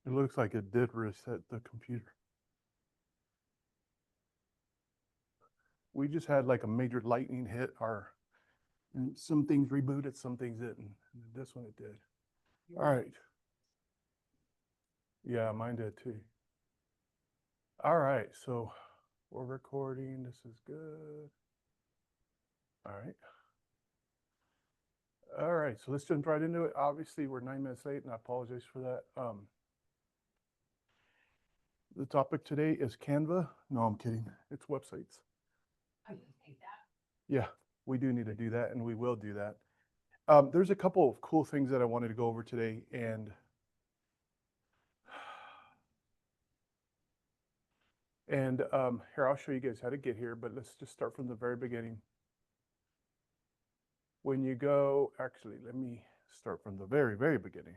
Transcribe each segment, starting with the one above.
It looks like it did reset the computer. We just had like a major lightning hit our, and some things rebooted, some things didn't. This one it did. All right. Yeah, mine did too. All right, so we're recording. This is good. All right. All right, so let's jump right into it. Obviously, we're 9 minutes late, and I apologize for that. The topic today is Canva. No, I'm kidding. It's websites. Yeah, we do need to do that, and we will do that. There's a couple of cool things that I wanted to go over today, and here, I'll show you guys how to get here, but let's just start from the very beginning. When you go, actually, let me start from the very, very beginning.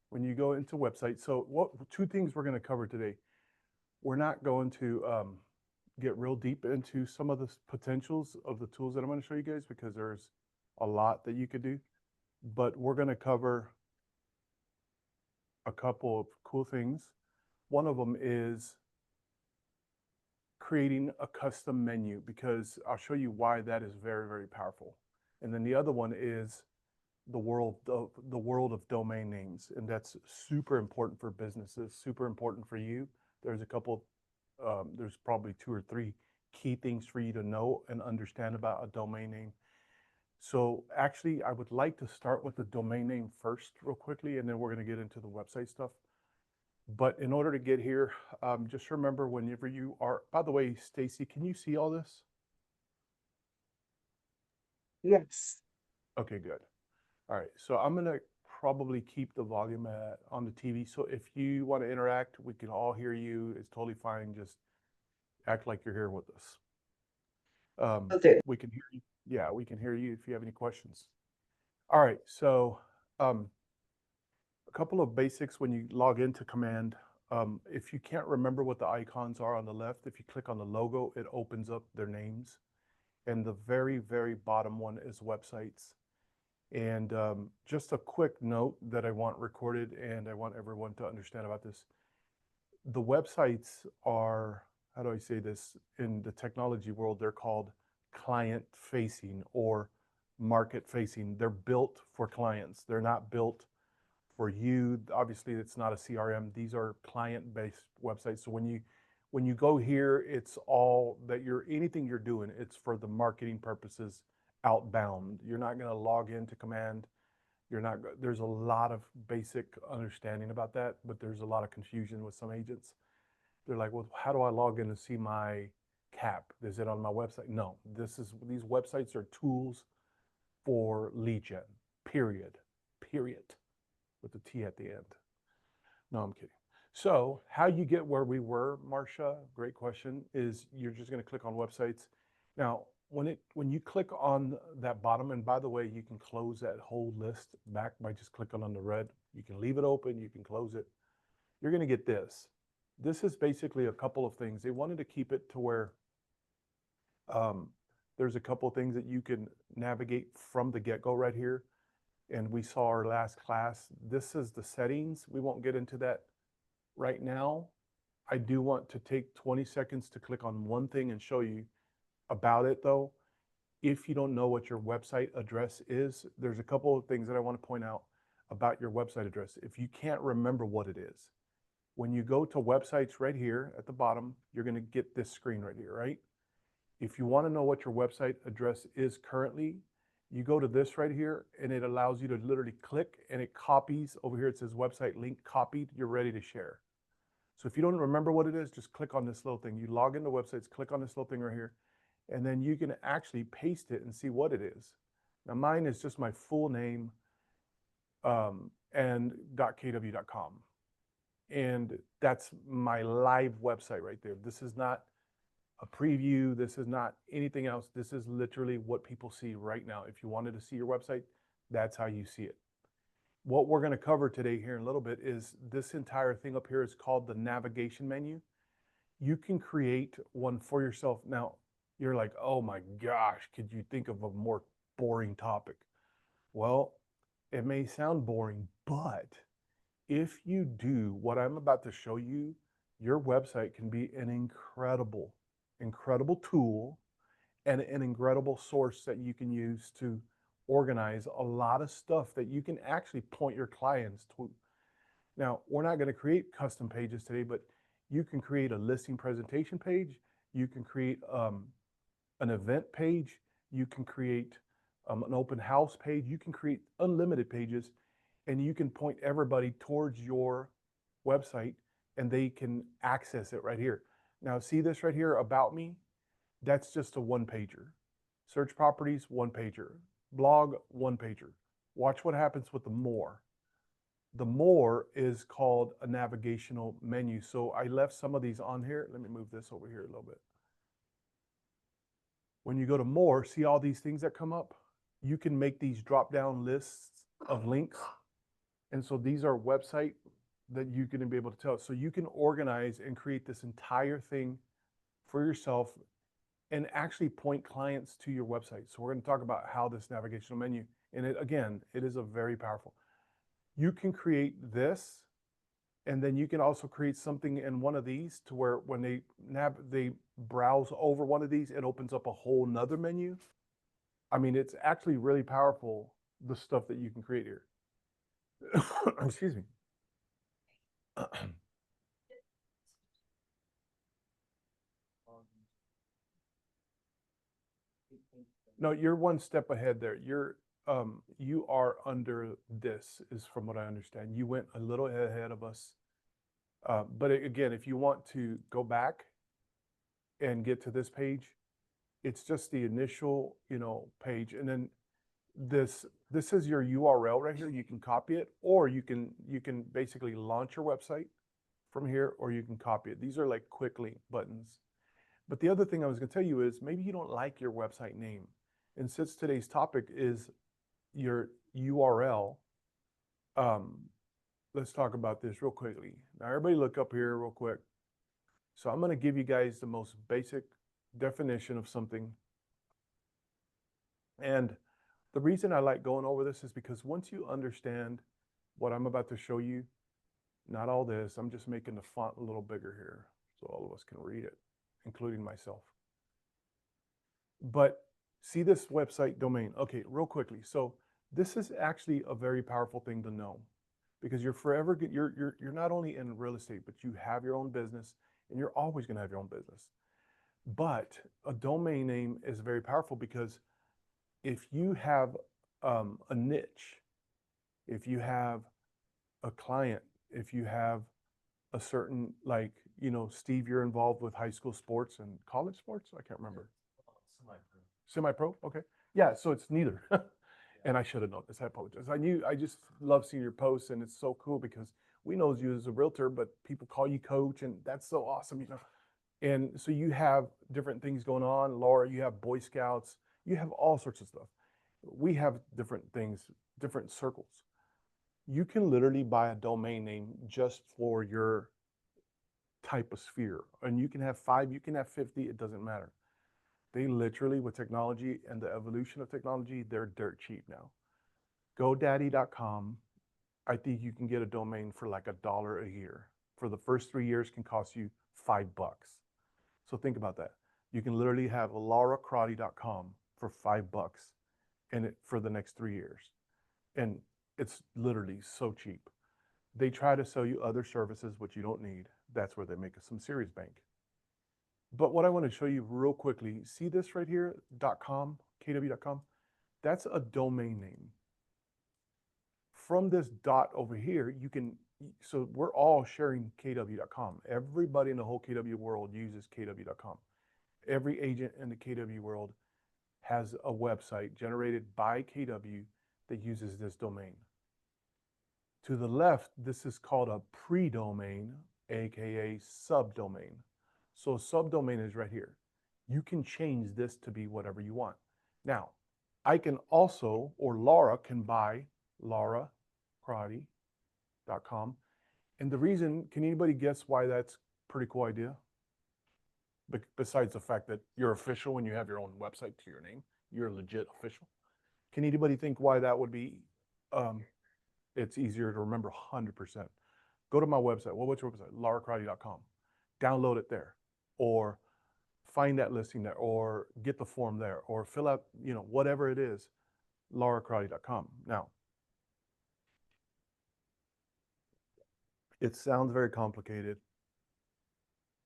When you go into websites, so what two things we're going to cover today. We're not going to get real deep into some of the potentials of the tools that I'm going to show you guys because there's a lot that you could do, but we're going to cover a couple of cool things. One of them is creating a custom menu because I'll show you why that is very, very powerful. And then the other one is the world of domain names, and that's super important for businesses, super important for you. There's a couple, there's probably two or three key things for you to know and understand about a domain name. So actually, I would like to start with the domain name first, real quickly, and then we're going to get into the website stuff. But in order to get here, just remember whenever you are. By the way, Stacy, can you see all this? Yes. Okay, good. All right, so I'm gonna probably keep the volume on the TV. So if you want to interact, we can all hear you. It's totally fine. Just act like you're here with us. Um, Will do. we can hear you. Yeah, we can hear you if you have any questions. All right, so um, a couple of basics when you log into Command. If you can't remember what the icons are on the left, if you click on the logo, it opens up their names. And the very, very bottom one is websites. And just a quick note that I want recorded and I want everyone to understand about this. The websites are, how do I say this? In the technology world, they're called client facing or market facing. They're built for clients. They're not built for you. Obviously, it's not a CRM. These are client-based websites. So when you go here, it's all that you're anything you're doing, it's for the marketing purposes outbound. You're not going to log into Command. You're not. There's a lot of basic understanding about that, but there's a lot of confusion with some agents. They're like, well, how do I log in to see my cap? Is it on my website? No, these websites are tools for lead gen. Period. Period. With the T at the end. No, I'm kidding. So, how you get where we were, Marcia? Great question. Is you're just going to click on websites. Now, when you click on that bottom, and by the way, you can close that whole list back by just clicking on the red. You can leave it open. You can close it. You're going to get this. This is basically a couple of things. They wanted to keep it to where um, there's a couple of things that you can navigate from the get-go right here. And we saw our last class. This is the settings. We won't get into that right now. I do want to take 20 seconds to click on one thing and show you about it though. If you don't know what your website address is, there's a couple of things that I want to point out about your website address. If you can't remember what it is, when you go to websites right here at the bottom, you're going to get this screen right here, right? If you want to know what your website address is currently, you go to this right here and it allows you to literally click and it copies over here. It says website link copied. You're ready to share. So if you don't remember what it is, just click on this little thing. You log into websites, click on this little thing right here, and then you can actually paste it and see what it is. Now mine is just my full name and .kw.com. And that's my live website right there. This is not a preview. This is not anything else. This is literally what people see right now. If you wanted to see your website, that's how you see it. What we're going to cover today here in a little bit is this entire thing up here is called the navigation menu. You can create one for yourself. Now, you're like, oh my gosh, could you think of a more boring topic? Well, It may sound boring, but if you do what I'm about to show you, your website can be an incredible, incredible tool and an incredible source that you can use to organize a lot of stuff that you can actually point your clients to. Now, we're not going to create custom pages today, but you can create a listing presentation page. You can create an event page. You can create an open house page. You can create unlimited pages, and you can point everybody towards your website and they can access it right here. Now, see this right here, about me? That's just a one pager. Search properties, one pager. Blog, one pager. Watch what happens with the more. The more is called a navigational menu. So I left some of these on here. Let me move this over here a little bit. When you go to more, see all these things that come up? You can make these drop down lists of links. And so these are website that you're going to be able to tell. So you can organize and create this entire thing for yourself and actually point clients to your website. So we're going to talk about how this navigational menu, and it, again, it is a very powerful. You can create this, and then you can also create something in one of these to where when they browse over one of these, it opens up a whole nother menu. I mean, it's actually really powerful, the stuff that you can create here. Excuse me. No, you're one step ahead there. You are under this, is from what I understand. You went a little ahead of us. But again, if you want to go back and get to this page, it's just the initial, page, and then this is your URL right here. You can copy it, or you can basically launch your website from here, or you can copy it. These are like quick link buttons. But the other thing I was going to tell you is maybe you don't like your website name. And since today's topic is your URL, let's talk about this real quickly. Now, everybody look up here real quick. So I'm going to give you guys the most basic definition of something. And the reason I like going over this is because once you understand what I'm about to show you, not all this, I'm just making the font a little bigger here so all of us can read it, including myself. But see this website domain. Okay, real quickly. So this is actually a very powerful thing to know, because you're forever, you're not only in real estate, but you have your own business, and you're always going to have your own business. But a domain name is very powerful, because if you have a niche, if you have a client, if you have a certain, like, Steve, you're involved with high school sports and college sports? I can't remember. Semi-pro? Okay. Yeah, so it's neither. And I should have known this. I apologize. I just love seeing your posts, and it's so cool because we know you as a realtor, but people call you coach, and that's so awesome, And so you have different things going on. Laura, you have Boy Scouts, you have all sorts of stuff. We have different things, different circles. You can literally buy a domain name just for your type of sphere. And you can have 5, you can have 50, it doesn't matter. They literally, with technology and the evolution of technology, they're dirt cheap now. GoDaddy.com, I think you can get a domain for like $1 a year. For the first 3 years can cost you $5. So think about that. You can literally have lauracrotty.com for $5 and it for the next 3 years. And it's literally so cheap. They try to sell you other services which you don't need. That's where they make some serious bank. But what I want to show you real quickly, see this right here, .com, kw.com? That's a domain name. From this dot over here, you can, so we're all sharing kw.com. Everybody in the whole KW world uses kw.com. Every agent in the KW world has a website generated by KW that uses this domain. To the left, this is called a pre-domain, aka subdomain. So subdomain is right here. You can change this to be whatever you want. Now, I can also, or Laura can buy lauracrotty.com. And the reason, can anybody guess why that's a pretty cool idea? Besides the fact that you're official when you have your own website to your name, you're legit official. Can anybody think why that would be it's easier to remember 100%. Go to my website. What's your website? laurakarate.com. Download it there, or find that listing there, or get the form there, or fill out, whatever it is, laurakarate.com. Now, it sounds very complicated,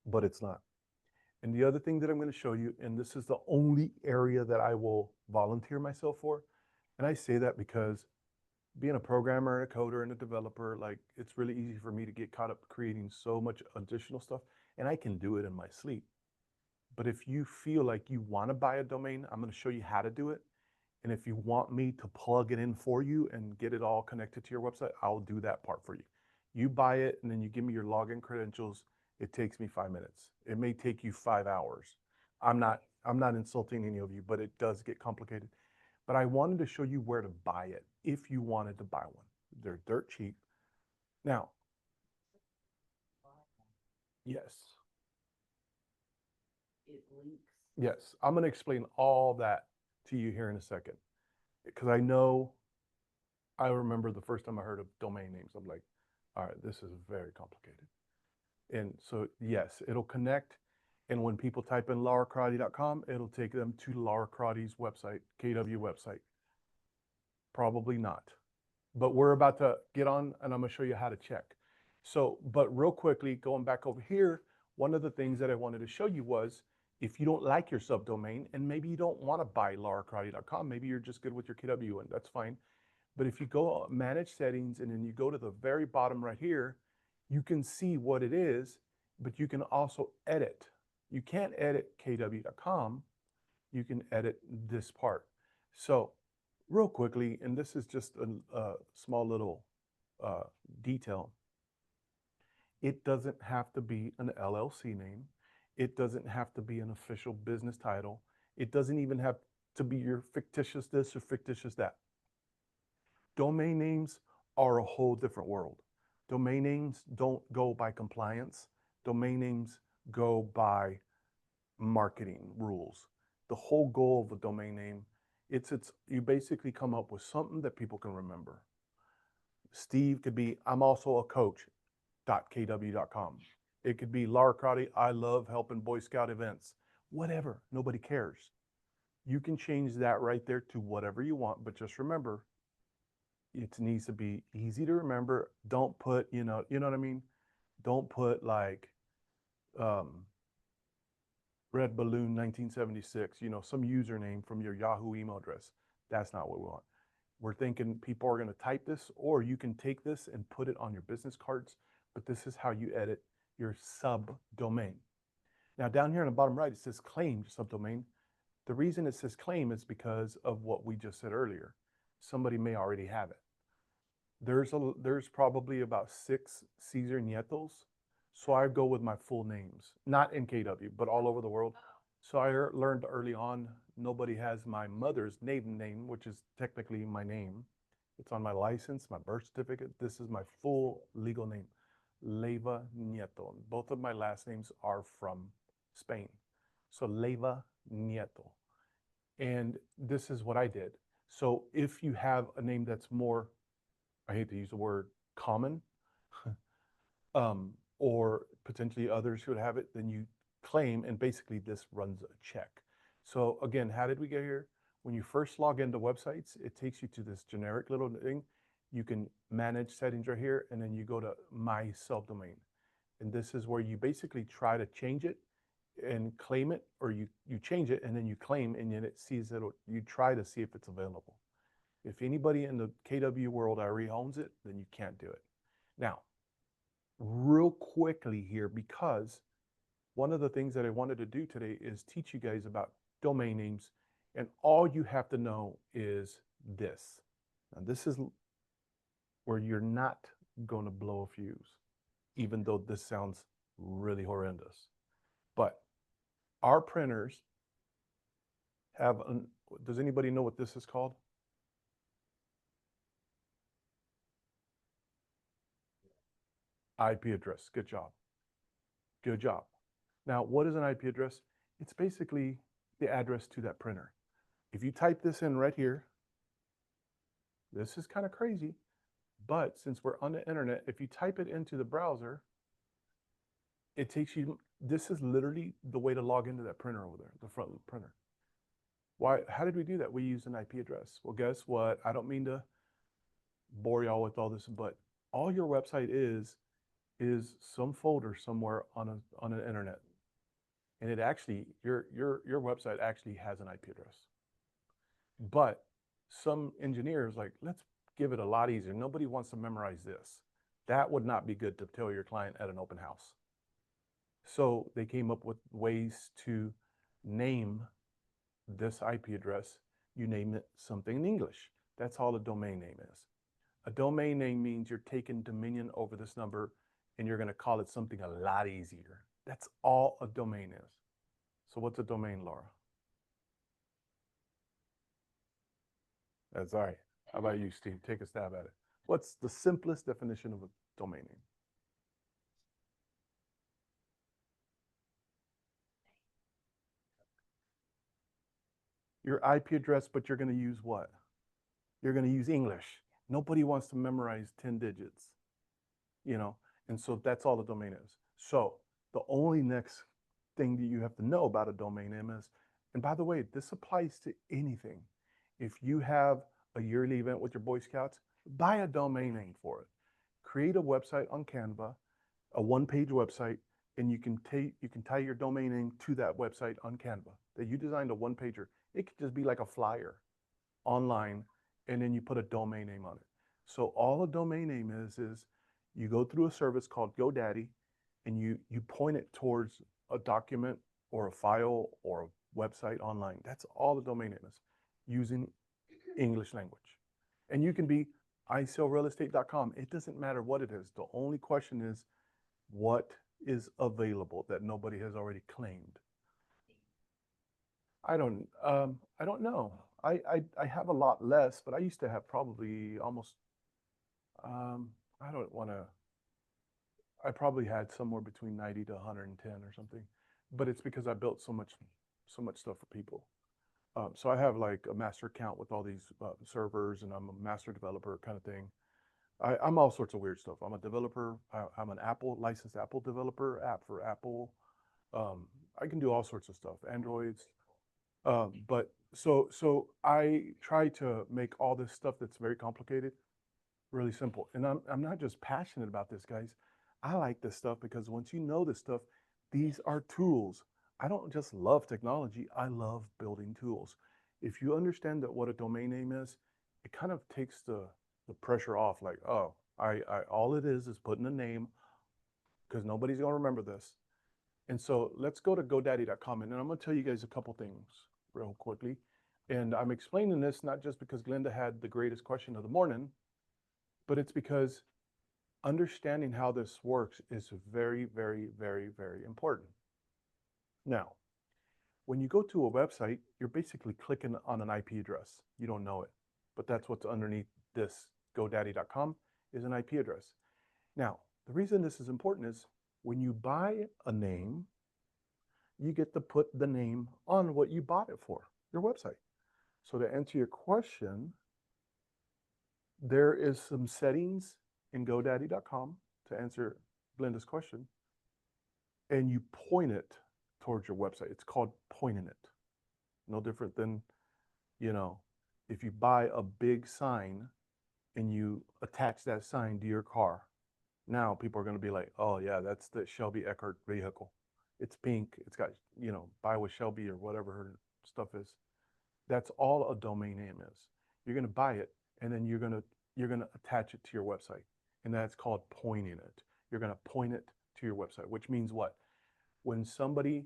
but it's not. And the other thing that I'm going to show you, and this is the only area that I will volunteer myself for, and I say that because being a programmer and a coder and a developer, like, it's really easy for me to get caught up creating so much additional stuff, and I can do it in my sleep. But if you feel like you want to buy a domain, I'm going to show you how to do it. And if you want me to plug it in for you and get it all connected to your website, I'll do that part for you. You buy it and then you give me your login credentials. It takes me 5 minutes. It may take you 5 hours. I'm not insulting any of you, but it does get complicated. But I wanted to show you where to buy it if you wanted to buy one. They're dirt cheap. Now, yes. It links. Yes, I'm going to explain all that to you here in a second, because I remember the first time I heard of domain names. I'm like, all right, this is very complicated. And so, yes, it'll connect. And when people type in laurakarate.com, it'll take them to Laura Karate's website, KW website. Probably not. But we're about to get on, and I'm going to show you how to check. So, but real quickly, going back over here, one of the things that I wanted to show you was, if you don't like your subdomain, and maybe you don't want to buy laurakarate.com, maybe you're just good with your KW, and that's fine. But if you go manage settings and then you go to the very bottom right here, you can see what it is, but you can also edit. You can't edit kw.com. You can edit this part. So real quickly, and this is just a small little detail, it doesn't have to be an LLC name. It doesn't have to be an official business title. It doesn't even have to be your fictitious this or fictitious that. Domain names are a whole different world. Domain names don't go by compliance. Domain names go by marketing rules. The whole goal of a domain name, it's you basically come up with something that people can remember. Steve could be, I'm also a coach.kw.com. It could be Laura Karate, I love helping Boy Scout events. Whatever, nobody cares. You can change that right there to whatever you want, but just remember, it needs to be easy to remember. Don't put, you know what I mean? Don't put like Red Balloon 1976, some username from your Yahoo email address. That's not what we want. We're thinking people are going to type this, or you can take this and put it on your business cards, but this is how you edit your subdomain. Now, down here on the bottom right, it says claim subdomain. The reason it says claim is because of what we just said earlier. Somebody may already have it. There's probably about 6 Cesar Nietos. So I go with my full names, not in KW, but all over the world. So I learned early on, nobody has my mother's maiden name, which is technically my name. It's on my license, my birth certificate. This is my full legal name, Leva Nieto. Both of my last names are from Spain. So Leva Nieto. And this is what I did. So if you have a name that's more, I hate to use the word common, or potentially others who would have it, then you claim, and basically this runs a check. So again, how did we get here? When you first log into websites, it takes you to this generic little thing. You can manage settings right here, and then you go to my subdomain. And this is where you basically try to change it and claim it, or you change it and then you claim, and then it sees that you try to see if it's available. If anybody in the KW world already owns it, then you can't do it. Now, real quickly here, because one of the things that I wanted to do today is teach you guys about domain names, and all you have to know is this. Now, this is where you're not going to blow a fuse, even though this sounds really horrendous. But our printers have does anybody know what this is called? IP address. Good job. Good job. Now, what is an IP address? It's basically the address to that printer. If you type this in right here, this is kind of crazy, but since we're on the internet, if you type it into the browser, it takes you, this is literally the way to log into that printer over there, the front printer. Why, how did we do that? We used an IP address. Well, guess what? I don't mean to bore y'all with all this, but all your website is some folder somewhere on an internet. And it actually, your website actually has an IP address. But some engineers like, let's give it a lot easier. Nobody wants to memorize this. That would not be good to tell your client at an open house. So they came up with ways to name this IP address. You name it something in English. That's all a domain name is. A domain name means you're taking dominion over this number and you're going to call it something a lot easier. That's all a domain is. So what's a domain, Laura? That's all right. How about you, Steve? Take a stab at it. What's the simplest definition of a domain name? Your IP address, but you're going to use what? You're going to use English. Nobody wants to memorize 10 digits, you know? And so that's all a domain is. So the only next thing that you have to know about a domain name is, and by the way, this applies to anything. If you have a yearly event with your Boy Scouts, buy a domain name for it. Create a website on Canva, a one-page website, and you can tie your domain name to that website on Canva. That you designed a one-pager. It could just be like a flyer online, and then you put a domain name on it. So all a domain name is you go through a service called GoDaddy, and you point it towards a document or a file or a website online. That's all the domain name is, using English language. And you can be isellrealestate.com. It doesn't matter what it is. The only question is what is available that nobody has already claimed. I don't know. I have a lot less, but I used to have probably almost, I don't want to, I probably had somewhere between 90 to 110 or something, but it's because I built so much stuff for people. So I have like a master account with all these servers, and I'm a master developer kind of thing. I'm all sorts of weird stuff. I'm a developer. I'm an Apple licensed Apple developer, app for Apple. I can do all sorts of stuff, Androids. But so I try to make all this stuff that's very complicated really simple. And I'm not just passionate about this, guys. I like this stuff because once you know this stuff, these are tools. I don't just love technology. I love building tools. If you understand that what a domain name is, it kind of takes the pressure off. Like, oh, I all it is putting a name, because nobody's gonna remember this. And so let's go to GoDaddy.com, and then I'm gonna tell you guys a couple things real quickly. And I'm explaining this not just because Glenda had the greatest question of the morning, but it's because understanding how this works is very, very, very, very important. Now, when you go to a website, you're basically clicking on an IP address. You don't know it, but that's what's underneath this GoDaddy.com is an IP address. Now, the reason this is important is when you buy a name, you get to put the name on what you bought it for, your website. So to answer your question, there is some settings in GoDaddy.com to answer Glenda's question, and you point it towards your website. It's called pointing it. No different than, you know, if you buy a big sign and you attach that sign to your car. Now people are going to be like, oh yeah, that's the Shelby Eckert vehicle. It's pink. It's got, you know, buy with Shelby or whatever her stuff is. That's all a domain name is. You're going to buy it, and then you're going to attach it to your website, and that's called pointing it. You're going to point it to your website, which means what? When somebody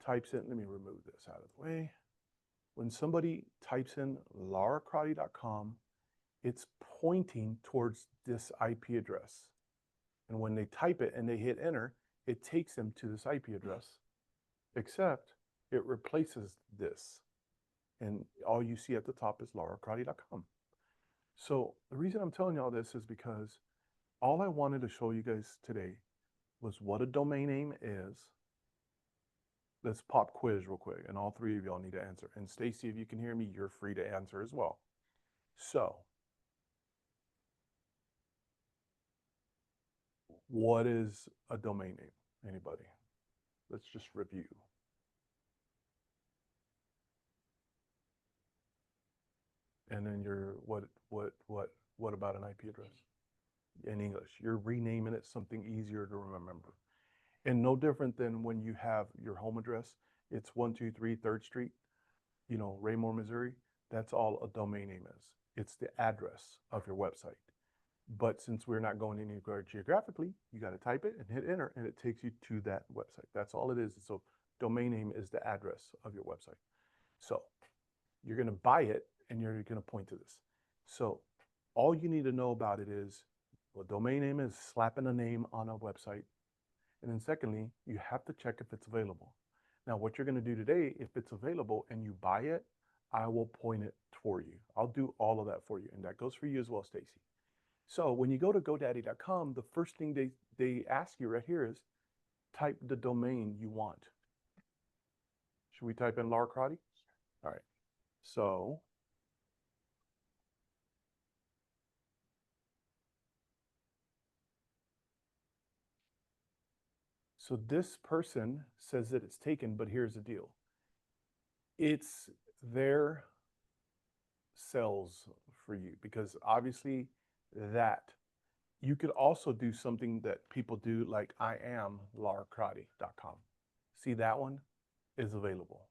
types in, let me remove this out of the way. When somebody types in lauracrotty.com, it's pointing towards this IP address. And when they type it and they hit enter, it takes them to this IP address, except it replaces this. And all you see at the top is lauracrotty.com. So the reason I'm telling you all this is because all I wanted to show you guys today was what a domain name is. Let's pop quiz real quick, and all three of y'all need to answer. And Stacy, if you can hear me, you're free to answer as well. So What is a domain name? Anybody? Let's just review. And then what about an IP address? In English, you're renaming it something easier to remember. And no different than when you have your home address, it's 123 3rd Street, Raymore, Missouri. That's all a domain name is. It's the address of your website. But since we're not going anywhere geographically, you got to type it and hit enter, and it takes you to that website. That's all it is. So domain name is the address of your website. So you're going to buy it, and you're going to point to this. So all you need to know about it is what domain name is, slapping a name on a website. And then secondly, you have to check if it's available. Now, what you're going to do today, if it's available and you buy it, I will point it for you. I'll do all of that for you. And that goes for you as well, Stacy. So when you go to GoDaddy.com, the first thing they ask you right here is type the domain you want. Should we type in Laura Crotty? All right. So this person says that it's taken, but here's the deal. It's their sales for you, because obviously that you could also do something that people do, like I am lauracrotty.com. See, that one is available.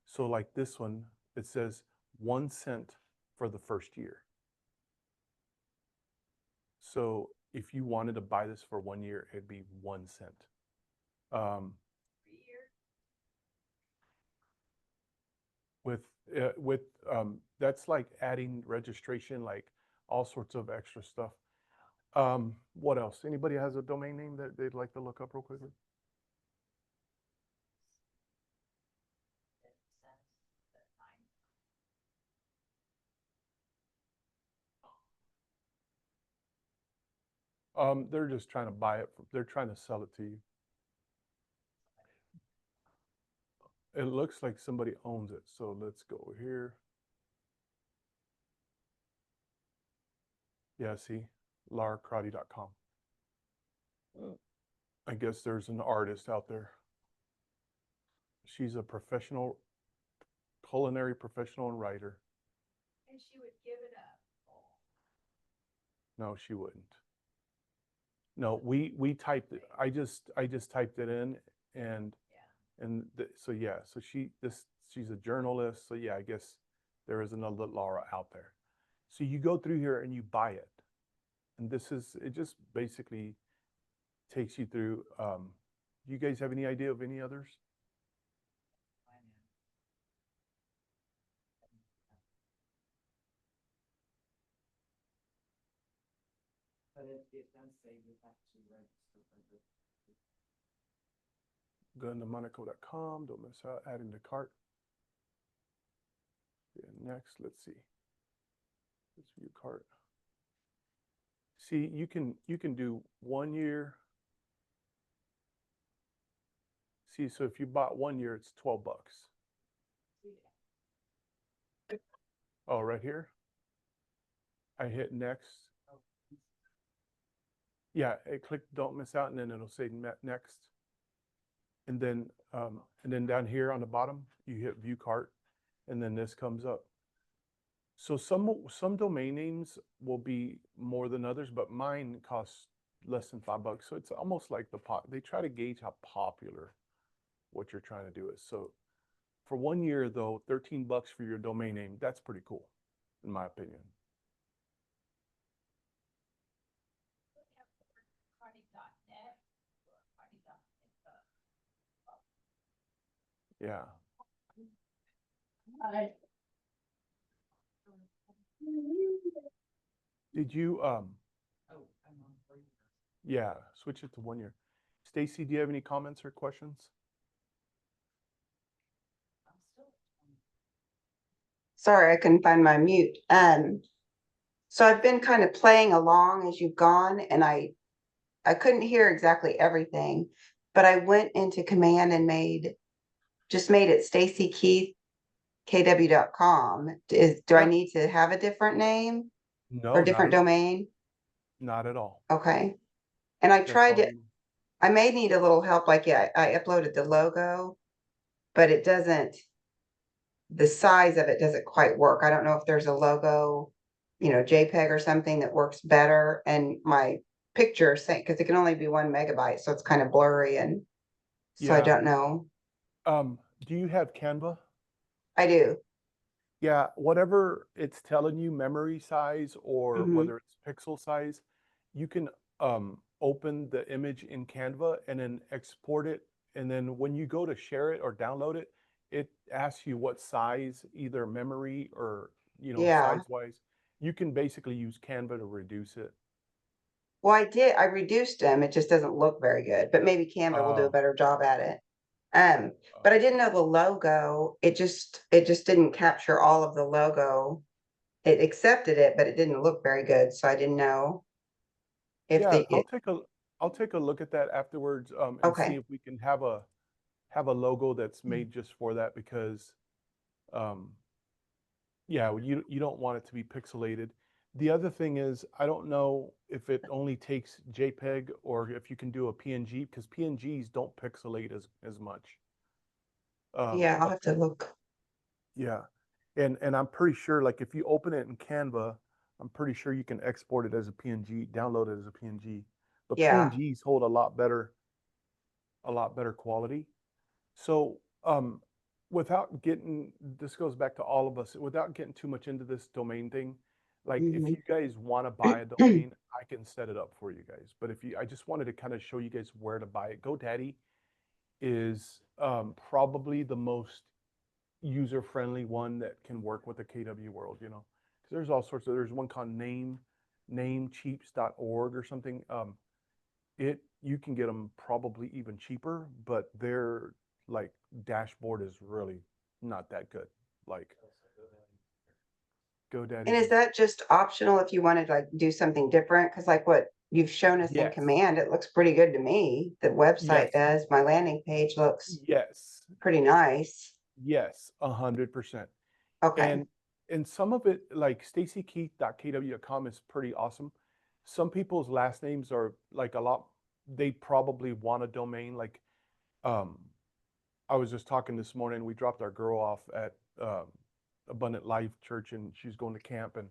So like this one, it says 1 cent for the first year. So if you wanted to buy this for 1 year, it'd be 1 cent. With that's like adding registration, like all sorts of extra stuff. What else? Anybody has a domain name that they'd like to look up real quickly? They're just trying to buy it. They're trying to sell it to you. It looks like somebody owns it. So let's go over here. Yeah, see, lauracrotty.com. I guess there's an artist out there. She's a professional, culinary professional and writer. And she would give it up. No, she wouldn't. No, we typed it. I just typed it in, and so yeah, so she's a journalist. So yeah, I guess there is another Laura out there. So you go through here and you buy it, and it just basically takes you through. Do you guys have any idea of any others? But it does say you have to register for this. Go into monaco.com. Don't miss out. Adding to cart. Yeah, next, let's see. Let's view cart. See, you can do 1 year. See, so if you bought 1 year, it's $12. Oh, right here. I hit next. Yeah, I click don't miss out, and then it'll say next. And then down here on the bottom, you hit view cart, and then this comes up. So some domain names will be more than others, but mine costs less than $5. So it's almost like they try to gauge how popular what you're trying to do is. So for 1 year though, $13 for your domain name, that's pretty cool, in my opinion. Yeah. Did you yeah, switch it to 1 year. Stacy, do you have any comments or questions? Sorry, I couldn't find my mute. So I've been kind of playing along as you've gone, and I couldn't hear exactly everything, but I went into command and made it Stacy Keith KW.com. Do I need to have a different name No, or different domain? not at all. Okay. And I That's tried all to, you. I may need a little help, like, yeah, I uploaded the logo, but it doesn't, the size of it doesn't quite work. I don't know if there's a logo, JPEG or something that works better. And my picture saying, because it can only be 1 MB, so it's kind of blurry, and so I Yeah. don't know. Do you have Canva? I do. Yeah, whatever it's telling you, memory size or Hmm. whether it's pixel size, you can open the image in Canva and then export it. And then when you go to share it or download it, it asks you what size, either memory or, Yeah. size wise. You can basically use Canva to reduce it. Well, I reduced them. It just doesn't look very good, but maybe Canva will do a Uh, better job at it. But I didn't know the logo. It just didn't capture all of the logo. It accepted it, but it didn't look very good. So I didn't know if yeah, they I'll take a look at that afterwards and see okay. if we can have a logo that's made just for that because um, yeah, you don't want it to be pixelated. The other thing is, I don't know if it only takes JPEG or if you can do a PNG because PNGs don't pixelate as much. Yeah, I'll A have to look. Yeah, and I'm pretty sure like if you open it in Canva, I'm pretty sure you can export it as a PNG, download it as a PNG. But Yeah. PNGs hold a lot better quality. So, without getting, this goes back to all of us, without getting too much into this domain thing, like if Hmm. you guys want to buy a domain, I can set it up for you guys. But if you, I just wanted to kind of show you guys where to buy it. GoDaddy is probably the most user-friendly one that can work with the KW world, because there's all sorts of, there's one called namecheaps.org or something. You can get them probably even cheaper, but their like dashboard is really not that good. Like And GoDaddy's is is that just optional if you want to like do something different? Because like what you've shown us in yes, Command, it looks pretty good to me. The website yes, does. My landing page looks yes, pretty nice. yes, 100%. Okay. And some of it, like stacykeith.kw.com is pretty awesome. Some people's last names are like a lot, they probably want a domain. Like um, I was just talking this morning. We dropped our girl off at Abundant Life Church, and she's going to camp. And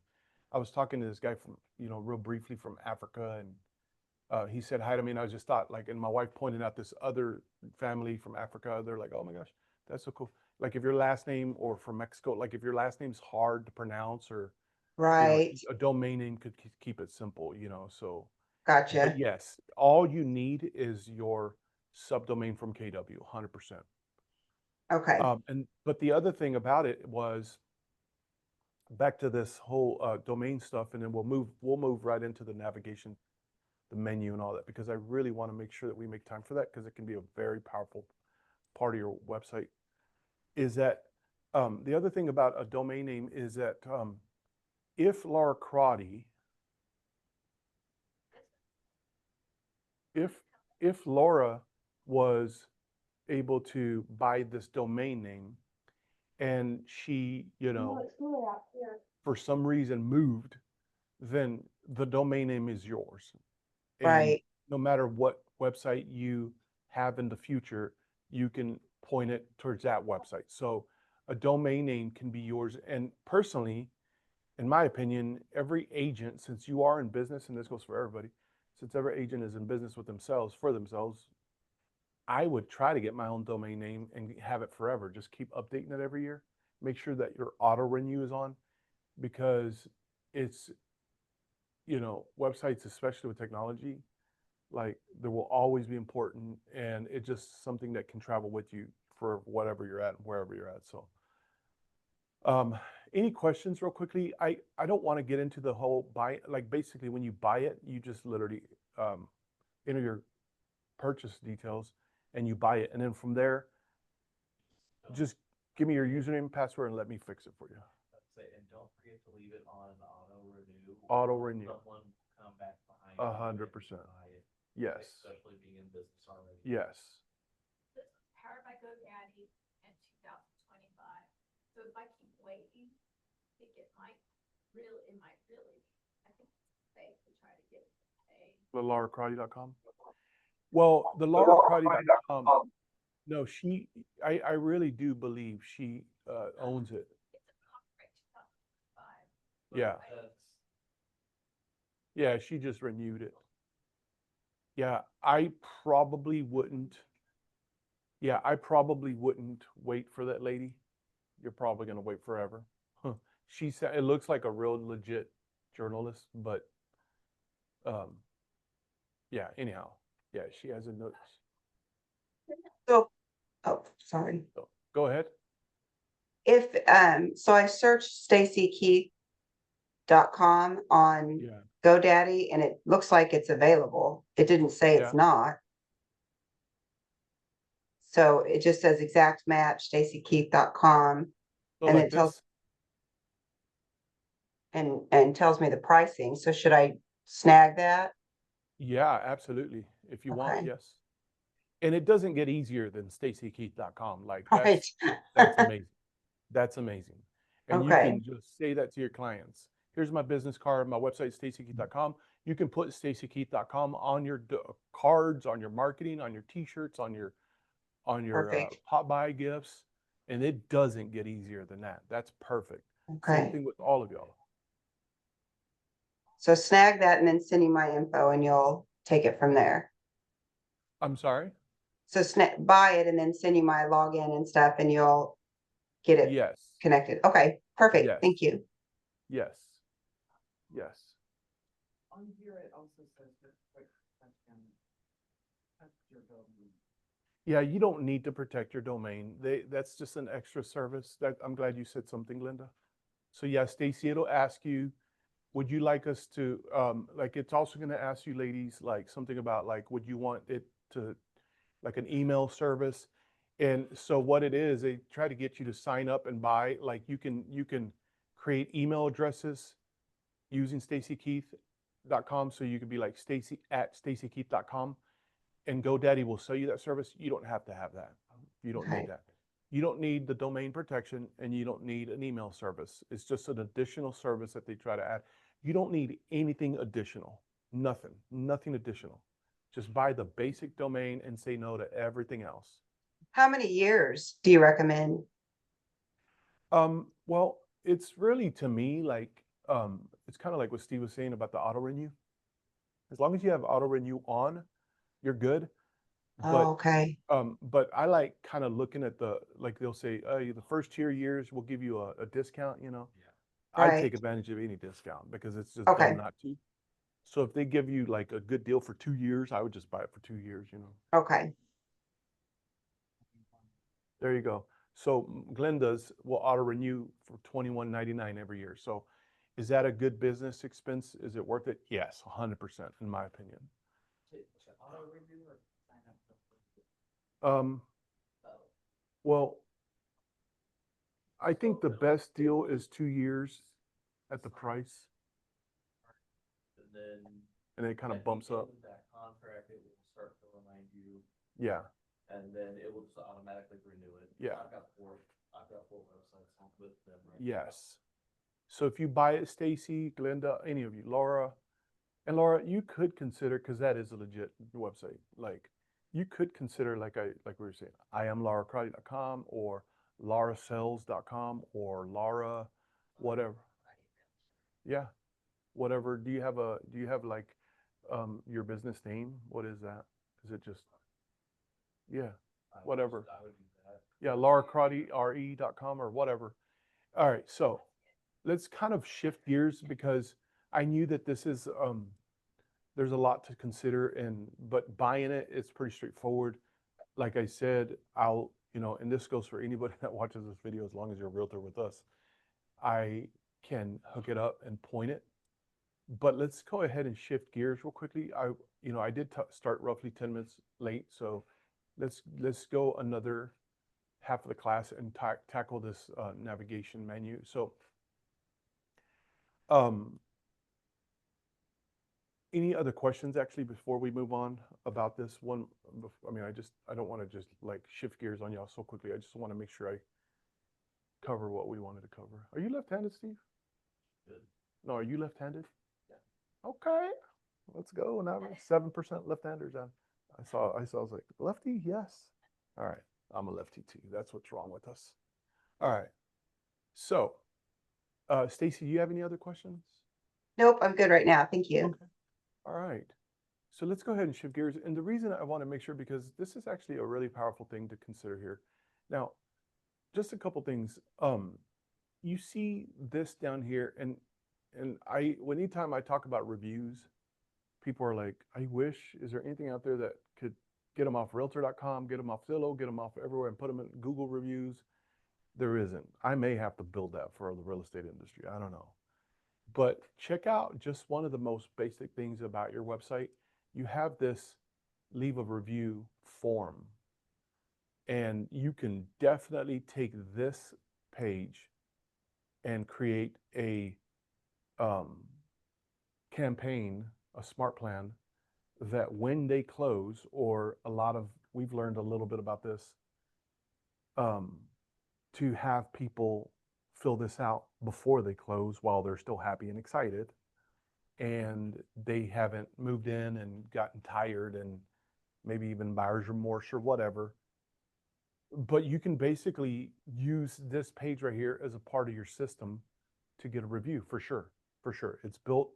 I was talking to this guy from, real briefly from Africa, and he said hi to me, and I just thought like, and my wife pointed out this other family from Africa. They're like, oh my gosh, that's so cool. Like if your last name or from Mexico, like if your last name's hard to pronounce, or Right. a domain name could keep it simple, So, but Gotcha. yes, all you need is your subdomain from KW, 100%. Okay. And but the other thing about it was back to this whole domain stuff, and then we'll move right into the navigation, the menu, and all that because I really want to make sure that we make time for that because it can be a very powerful part of your website. Is that the other thing about a domain name is that if Laura Crotty, if Laura was able to buy this domain name and she, for some reason moved, then the domain name is yours. And Right. no matter what website you have in the future, you can point it towards that website. So a domain name can be yours. And personally, in my opinion, every agent, since you are in business, and this goes for everybody, since every agent is in business with themselves, for themselves, I would try to get my own domain name and have it forever. Just keep updating it every year. Make sure that your auto renew is on because it's, websites, especially with technology, like there will always be important and it's just something that can travel with you for whatever you're at and wherever you're at. So, um, any questions real quickly? I don't want to get into the whole buy, like basically when you buy it, you just literally um, enter your purchase details and you buy it. And then from there, just give me your username and password and let me fix it for you. Let's say, and don't forget to leave it on auto renew. Auto renew. Someone come back behind you 100%. and buy it, Yes. especially being in business already. Yes. This was powered by GoDaddy in 2025. So if I keep waiting, I think it might really, I think it's safe to try to get it to pay. The LauraKarate.com. Well, the LauraKarate.com, no, I really do believe she owns it. Yeah. That's, Yeah, she just renewed it. Yeah, I probably wouldn't. Yeah, I probably wouldn't wait for that lady. You're probably going to wait forever. Huh. She said it looks like a real legit journalist, but um, yeah. Anyhow, yeah, she has a notice. So, oh, sorry. So go ahead. If, so I searched stacykeith.com on Yeah, GoDaddy and it looks like it's available. It didn't say it's yeah. not. So it just says exact match, stacykeith.com, So and like it tells, this. and tells me the pricing. So should I snag that? Yeah, absolutely. If you want, Okay, yes. And it doesn't get easier than stacykeith.com. Like all right. that's amazing. That's amazing. And you Okay, can just say that to your clients. Here's my business card. My website is stacykeith.com. You can put stacykeith.com on your cards, on your marketing, on your t-shirts, on your perfect. pop by gifts, and it doesn't get easier than that. That's perfect. Same Okay. thing with all of y'all. So snag that and then send you my info and you'll take it from there. I'm sorry. So buy it and then send you my login and stuff and you'll get it Yes. connected. Okay, perfect. Yes. Thank you. Yes. Yes. on here, it also says that quick question. That's your building. Yeah, you don't need to protect your domain. That's just an extra service. That I'm glad you said something, Linda. So yeah, Stacy, it'll ask you, would you like us to like it's also going to ask you ladies like something about like would you want it to like an email service? And so what it is, they try to get you to sign up and buy like you can create email addresses using stacykeith.com, so you could be like stacy@stacykeith.com, and GoDaddy will sell you that service. You don't have to have that. You don't need Okay. that. You don't need the domain protection and you don't need an email service. It's just an additional service that they try to add. You don't need anything additional. Nothing additional. Just buy the basic domain and say no to everything else. How many years do you recommend? Well, it's really to me like it's kind of like what Steve was saying about the auto renew. As long as you have auto renew on, you're good. Oh, But okay, but I like kind of looking at the like they'll say, the first tier years we'll give you a discount, you know. Yeah. I right. take advantage of any discount because it's just dumb Okay, not to. So if they give you like a good deal for 2 years, I would just buy it for 2 years, you know. okay. There you go. So Glenda's will auto renew for $21.99 every year. So is that a good business expense? Is it worth it? Yes, 100% in my opinion. To auto renew or sign up for Um, both? well, I think the best deal is 2 years at the price, And then. and it kind of at the bumps up. end of that contract, it will start to remind you, Yeah, and then it will just automatically renew it. Yeah. I've got four websites with them right now. yes. So if you buy it, Stacy, Glenda, any of you, Laura, and Laura, you could consider, because that is a legit website. Like you could consider, like we were saying, I am LauraCarty.com or LauraSells.com or Laura, whatever. Yeah, whatever. Do you have like your business name? What is that? Is it just yeah, whatever. I would do that. Yeah, LauraCartyRE.com or whatever. All right, so let's kind of shift gears because I knew that this is there's a lot to consider, but buying it's pretty straightforward. Like I said, I'll, and this goes for anybody that watches this video, as long as you're a realtor with us, I can hook it up and point it. But let's go ahead and shift gears real quickly. I did start roughly 10 minutes late, so let's go another half of the class and tackle this navigation menu. So any other questions actually before we move on about this one? I mean, I don't want to just like shift gears on y'all so quickly. I just want to make sure I cover what we wanted to cover. Are you left-handed, Steve? Good. No, are you left-handed? Yeah. Okay. let's go. Now 7% left-handers. I saw, I was like, lefty? Yes. All right. I'm a lefty too. That's what's wrong with us. All right. So, Stacy, do you have any other questions? Nope, I'm good right now. Thank you. Okay. All right. So let's go ahead and shift gears. And the reason I want to make sure, because this is actually a really powerful thing to consider here. Now, just a couple things. You see this down here, and anytime I talk about reviews, people are like, I wish, is there anything out there that could get them off realtor.com, get them off Zillow, get them off everywhere and put them in Google reviews? There isn't. I may have to build that for the real estate industry. I don't know. But check out just one of the most basic things about your website. You have this leave a review form. And you can definitely take this page and create a campaign, a smart plan that when they close, or we've learned a little bit about this, to have people fill this out before they close while they're still happy and excited, and they haven't moved in and gotten tired and maybe even buyer's remorse or whatever. But you can basically use this page right here as a part of your system to get a review for sure. For sure. It's built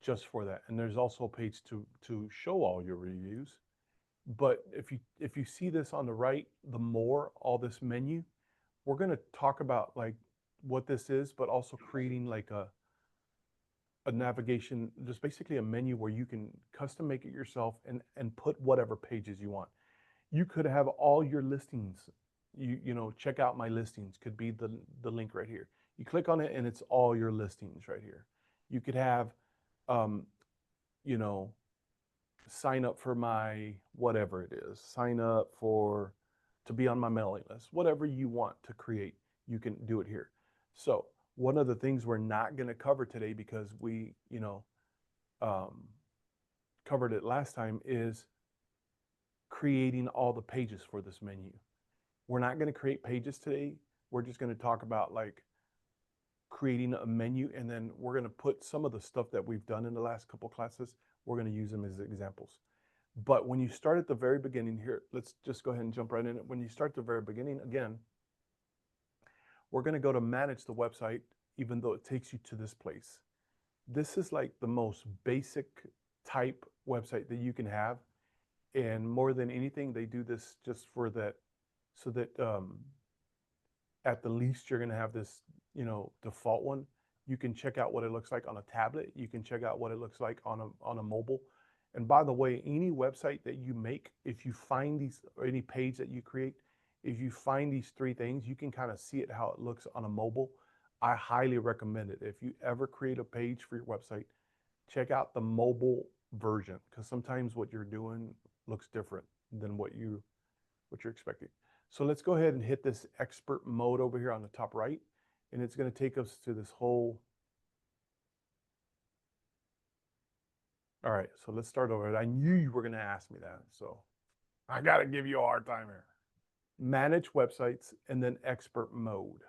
just for that. And there's also a page to show all your reviews. But if you see this on the right, all this menu, we're going to talk about like what this is, but also creating like a navigation, just basically a menu where you can custom make it yourself and put whatever pages you want. You could have all your listings, you know, check out my listings could be the link right here. You click on it and it's all your listings right here. You could have, you know, sign up for my, whatever it is, sign up to be on my mailing list, whatever you want to create, you can do it here. So one of the things we're not going to cover today, because we, you know, covered it last time, is creating all the pages for this menu. We're not going to create pages today. We're just going to talk about like creating a menu, and then we're going to put some of the stuff that we've done in the last couple classes, we're going to use them as examples. But when you start at the very beginning here, let's just go ahead and jump right in. When you start at the very beginning, again, we're going to go to manage the website, even though it takes you to this place. This is like the most basic type website that you can have. And more than anything, they do this just for that, so that at the least you're going to have this, you know, default one. You can check out what it looks like on a tablet. You can check out what it looks like on a mobile. And by the way, any website that you make, if you find these, or any page that you create, if you find these three things, you can kind of see it how it looks on a mobile. I highly recommend it. If you ever create a page for your website, check out the mobile version, because sometimes what you're doing looks different than what you're expecting. So let's go ahead and hit this expert mode over here on the top right, and it's going to take us to this whole. All right, so let's start over. I knew you were going to ask me that, so I got to give you a hard time here. Manage websites, and then expert mode.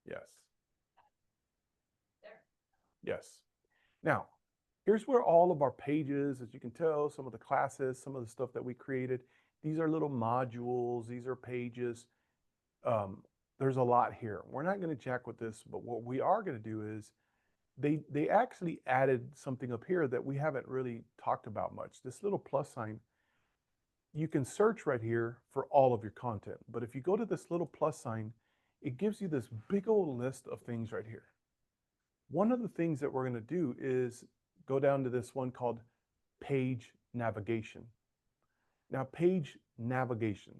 Yes. There. Yes. Now, here's where all of our pages, as you can tell, some of the classes, some of the stuff that we created, these are little modules, these are pages. There's a lot here. We're not going to jack with this, but what we are going to do is they actually added something up here that we haven't really talked about much. This little plus sign, you can search right here for all of your content. But if you go to this little plus sign, it gives you this big old list of things right here. One of the things that we're going to do is go down to this one called page navigation. Now, page navigation.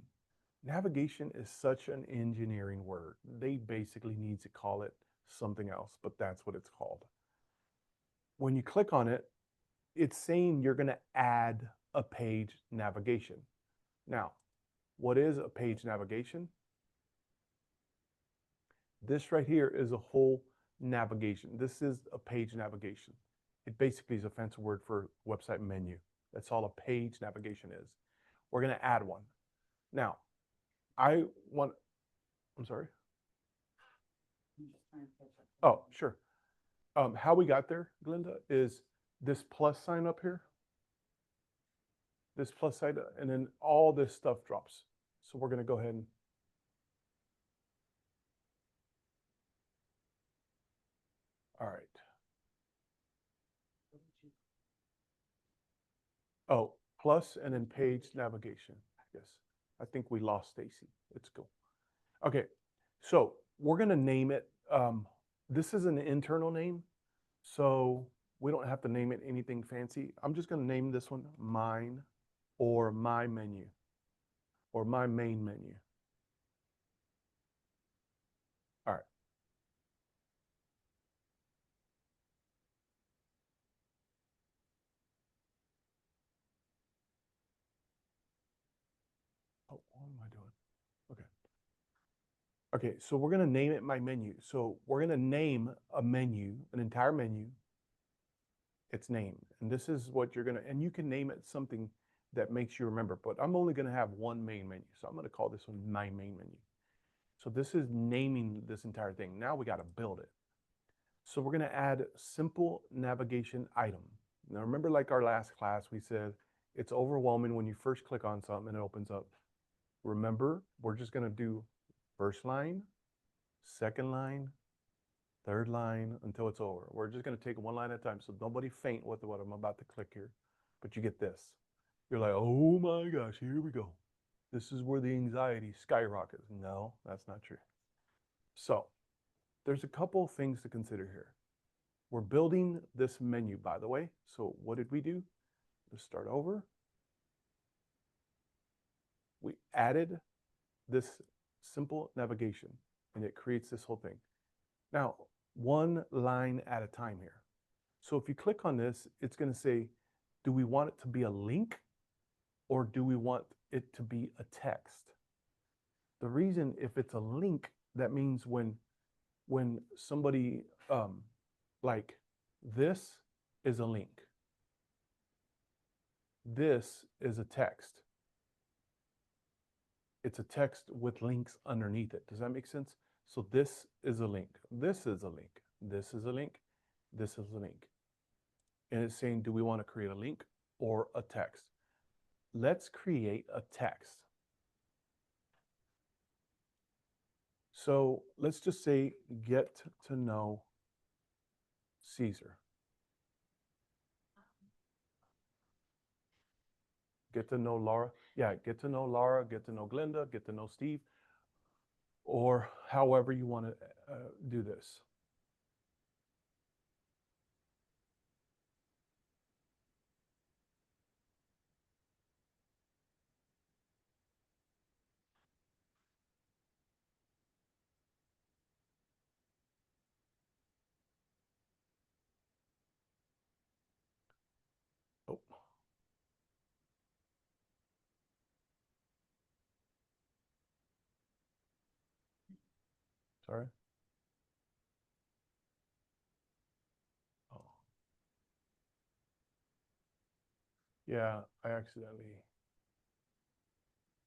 Navigation is such an engineering word. They basically need to call it something else, but that's what it's called. When you click on it, it's saying you're going to add a page navigation. Now, what is a page navigation? This right here is a whole navigation. This is a page navigation. It basically is a fancy word for website menu. That's all a page navigation is. We're going to add one. Now, I'm sorry. I'm just trying to catch up. Oh, sure. How we got there, Glenda, is this plus sign up here. This plus sign, and then all this stuff drops. So we're going to go ahead and all right. What did you- Oh, plus and then page navigation. Yes. I think we lost Stacy. Let's go. Okay. So we're going to name it. This is an internal name. So we don't have to name it anything fancy. I'm just going to name this one mine or my menu or my main menu. All right. Oh, what am I doing? Okay. Okay, so we're going to name it my menu. So we're going to name a menu, an entire menu, its name. And this is what you're going to, and you can name it something that makes you remember, but I'm only going to have one main menu. So I'm going to call this one my main menu. So this is naming this entire thing. Now we got to build it. So we're going to add simple navigation item. Now remember, like our last class, we said it's overwhelming when you first click on something and it opens up. Remember, we're just going to do first line, second line, third line until it's over. We're just going to take one line at a time. So nobody faint with what I'm about to click here. But you get this. You're like, oh my gosh, here we go. This is where the anxiety skyrockets. No, that's not true. So there's a couple things to consider here. We're building this menu, by the way. So what did we do? Let's start over. We added this simple navigation and it creates this whole thing. Now, one line at a time here. So if you click on this, it's going to say, do we want it to be a link or do we want it to be a text? The reason, if it's a link, that means when somebody, like this is a link. This is a text. It's a text with links underneath it. Does that make sense? So this is a link. This is a link. This is a link. This is a link. And it's saying, do we want to create a link or a text? Let's create a text. So let's just say, get to know Cesar. Get to know Laura. Yeah, get to know Laura, get to know Glenda, get to know Steve, or however you want to do this. Oh. Sorry. Oh. Yeah, I accidentally.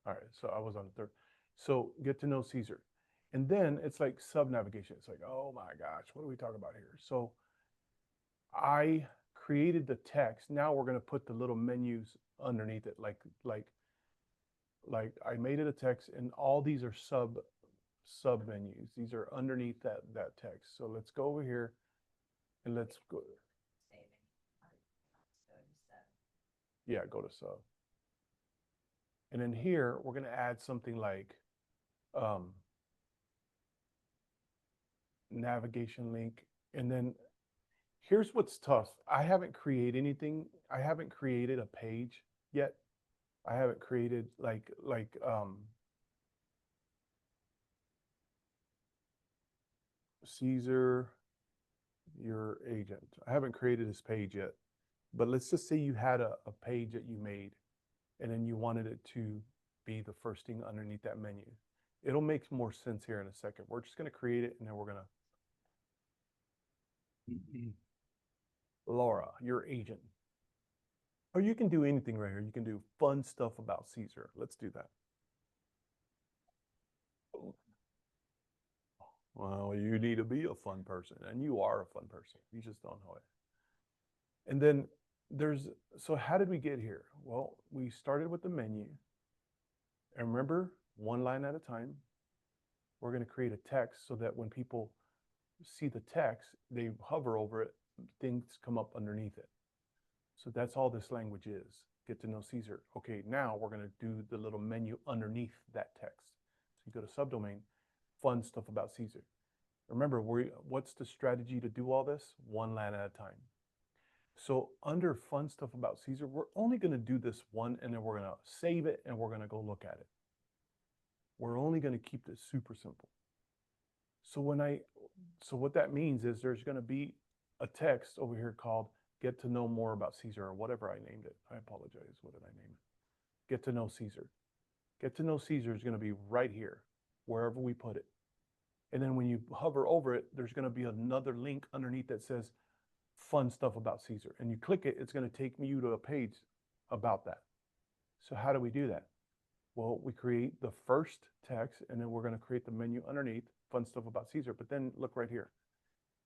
All right, so I was on the third. So get to know Cesar. And then it's like sub navigation. It's like, oh my gosh, what are we talking about here? So I created the text. Now we're going to put the little menus underneath it. Like I made it a text, and all these are sub menus. These are underneath that text. So let's go over here and let's go. Yeah, go to sub. And then here we're going to add something like navigation link. And then here's what's tough. I haven't created anything. I haven't created a page yet. I haven't created like Cesar, your agent. I haven't created this page yet. But let's just say you had a page that you made and then you wanted it to be the first thing underneath that menu. It'll make more sense here in a second. We're just going to create it and then we're going to Laura, your agent. Or you can do anything right here. You can do fun stuff about Cesar. Let's do that. Well, you need to be a fun person, and you are a fun person. You just don't know it. And then so how did we get here? Well, we started with the menu. And remember, one line at a time, we're going to create a text so that when people see the text, they hover over it, things come up underneath it. So that's all this language is. Get to know Cesar. Okay, now we're going to do the little menu underneath that text. So you go to subdomain, fun stuff about Cesar. Remember, what's the strategy to do all this? One line at a time. So under fun stuff about Cesar, we're only going to do this one, and then we're going to save it, and we're going to go look at it. We're only going to keep this super simple. So what that means is there's going to be a text over here called get to know more about Cesar, or whatever I named it. I apologize. What did I name it? Get to know Cesar. Get to know Cesar is going to be right here, wherever we put it. And then when you hover over it, there's going to be another link underneath that says fun stuff about Cesar. And you click it, it's going to take you to a page about that. So how do we do that? Well, we create the first text, and then we're going to create the menu underneath, fun stuff about Cesar. But then look right here.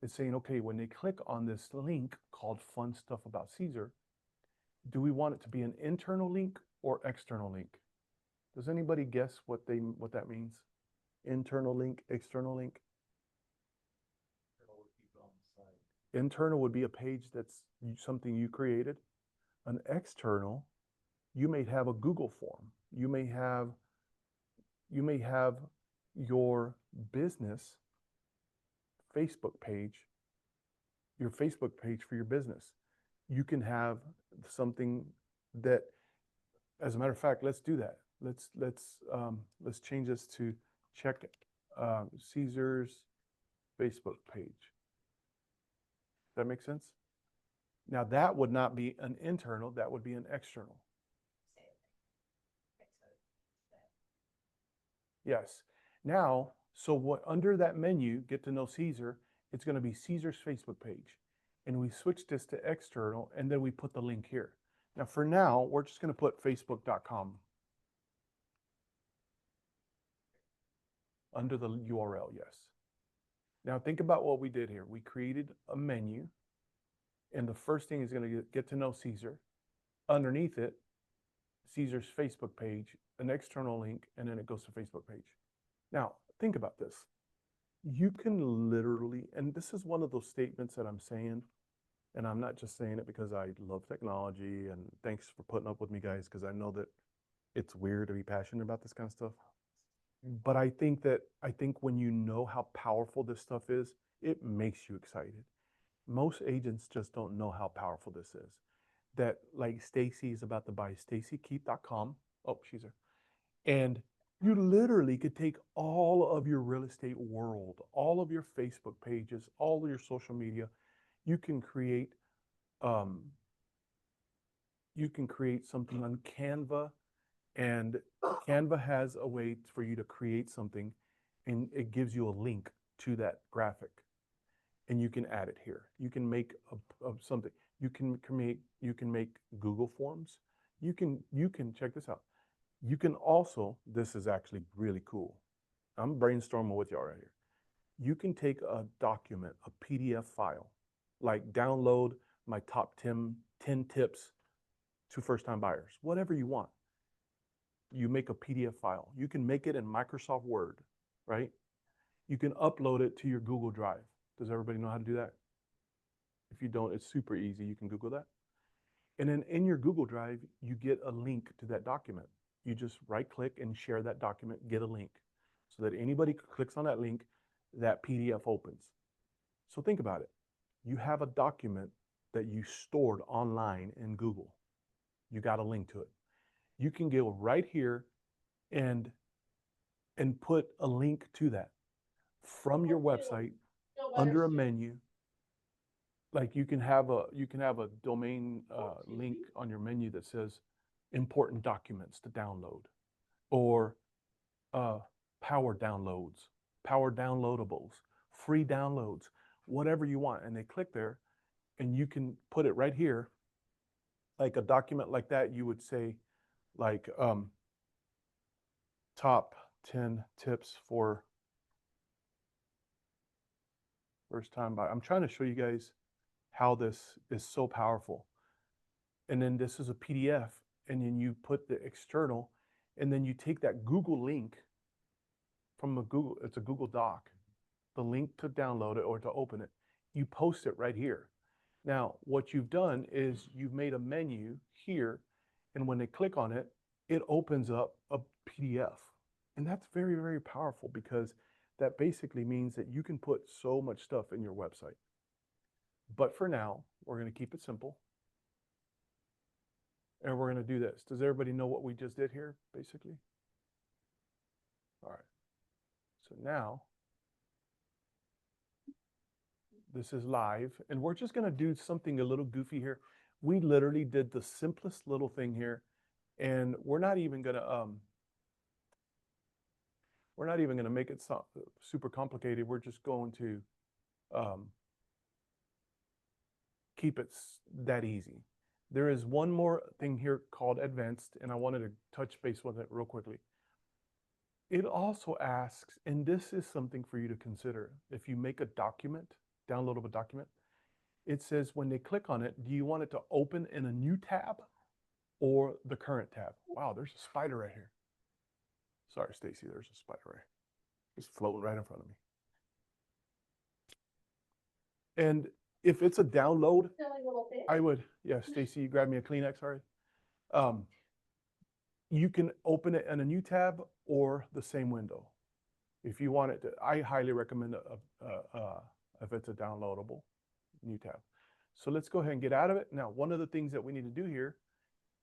It's saying, okay, when they click on this link called fun stuff about Cesar, do we want it to be an internal link or external link? Does anybody guess what that means? Internal link, external link? Internal would be a page that's something you created. An external, you may have a Google form. You may have your business Facebook page, your Facebook page for your business. You can have something that, as a matter of fact, let's do that. Let's change this to check Cesar's Facebook page. Does that make sense? Now that would not be an internal, that would be an external. Yes. Now, so what under that menu, get to know Cesar, it's going to be Cesar's Facebook page. And we switch this to external, and then we put the link here. Now, for now, we're just going to put facebook.com under the URL, yes. Now, think about what we did here. We created a menu, and the first thing is going to get to know Cesar. Underneath it, Cesar's Facebook page, an external link, and then it goes to Facebook page. Now, think about this. You can literally, and this is one of those statements that I'm saying, and I'm not just saying it because I love technology, and thanks for putting up with me, guys, because I know that it's weird to be passionate about this kind of stuff. But I think when you know how powerful this stuff is, it makes you excited. Most agents just don't know how powerful this is. That like Stacy is about to buy stacykeith.com. Oh, she's there. And you literally could take all of your real estate world, all of your Facebook pages, all of your social media. You can create something on Canva, and Canva has a way for you to create something, and it gives you a link to that graphic, and you can add it here. You can make something. You can make Google Forms. You can check this out. You can also, this is actually really cool. I'm brainstorming with y'all right here. You can take a document, a PDF file, like download my top 10 tips to first-time buyers, whatever you want. You make a PDF file. You can make it in Microsoft Word, right? You can upload it to your Google Drive. Does everybody know how to do that? If you don't, it's super easy. You can Google that. And then in your Google Drive, you get a link to that document. You just right-click and share that document, get a link. So that anybody clicks on that link, that PDF opens. So think about it. You have a document that you stored online in Google. You got a link to it. You can go right here and put a link to that from your website under a menu. Like you can have a domain link on your menu that says important documents to download, or power downloads, power downloadables, free downloads, whatever you want. And they click there, and you can put it right here. Like a document like that, you would say like top 10 tips for First time buyer. I'm trying to show you guys how this is so powerful. And then this is a PDF, and then you put the external, and then you take that Google link from it's a Google Doc, the link to download it or to open it, you post it right here. Now, what you've done is you've made a menu here, and when they click on it, it opens up a PDF. And that's very, very powerful because that basically means that you can put so much stuff in your website. But for now, we're going to keep it simple. And we're going to do this. Does everybody know what we just did here, basically? All right. So now, this is live, and we're just going to do something a little goofy here. We literally did the simplest little thing here, and we're not even going to make it super complicated. We're just going to keep it that easy. There is one more thing here called advanced, and I wanted to touch base with it real quickly. It also asks, and this is something for you to consider, if you make a document, downloadable document, it says when they click on it, do you want it to open in a new tab or the current tab? Wow, there's a spider right here. Sorry, Stacy, there's a spider right here. It's floating right in front of me. And if it's a download, I would, yeah, Stacy, you grab me a Kleenex, sorry. You can open it in a new tab or the same window. If you want it to, I highly recommend if it's a downloadable new tab. So let's go ahead and get out of it. Now, one of the things that we need to do here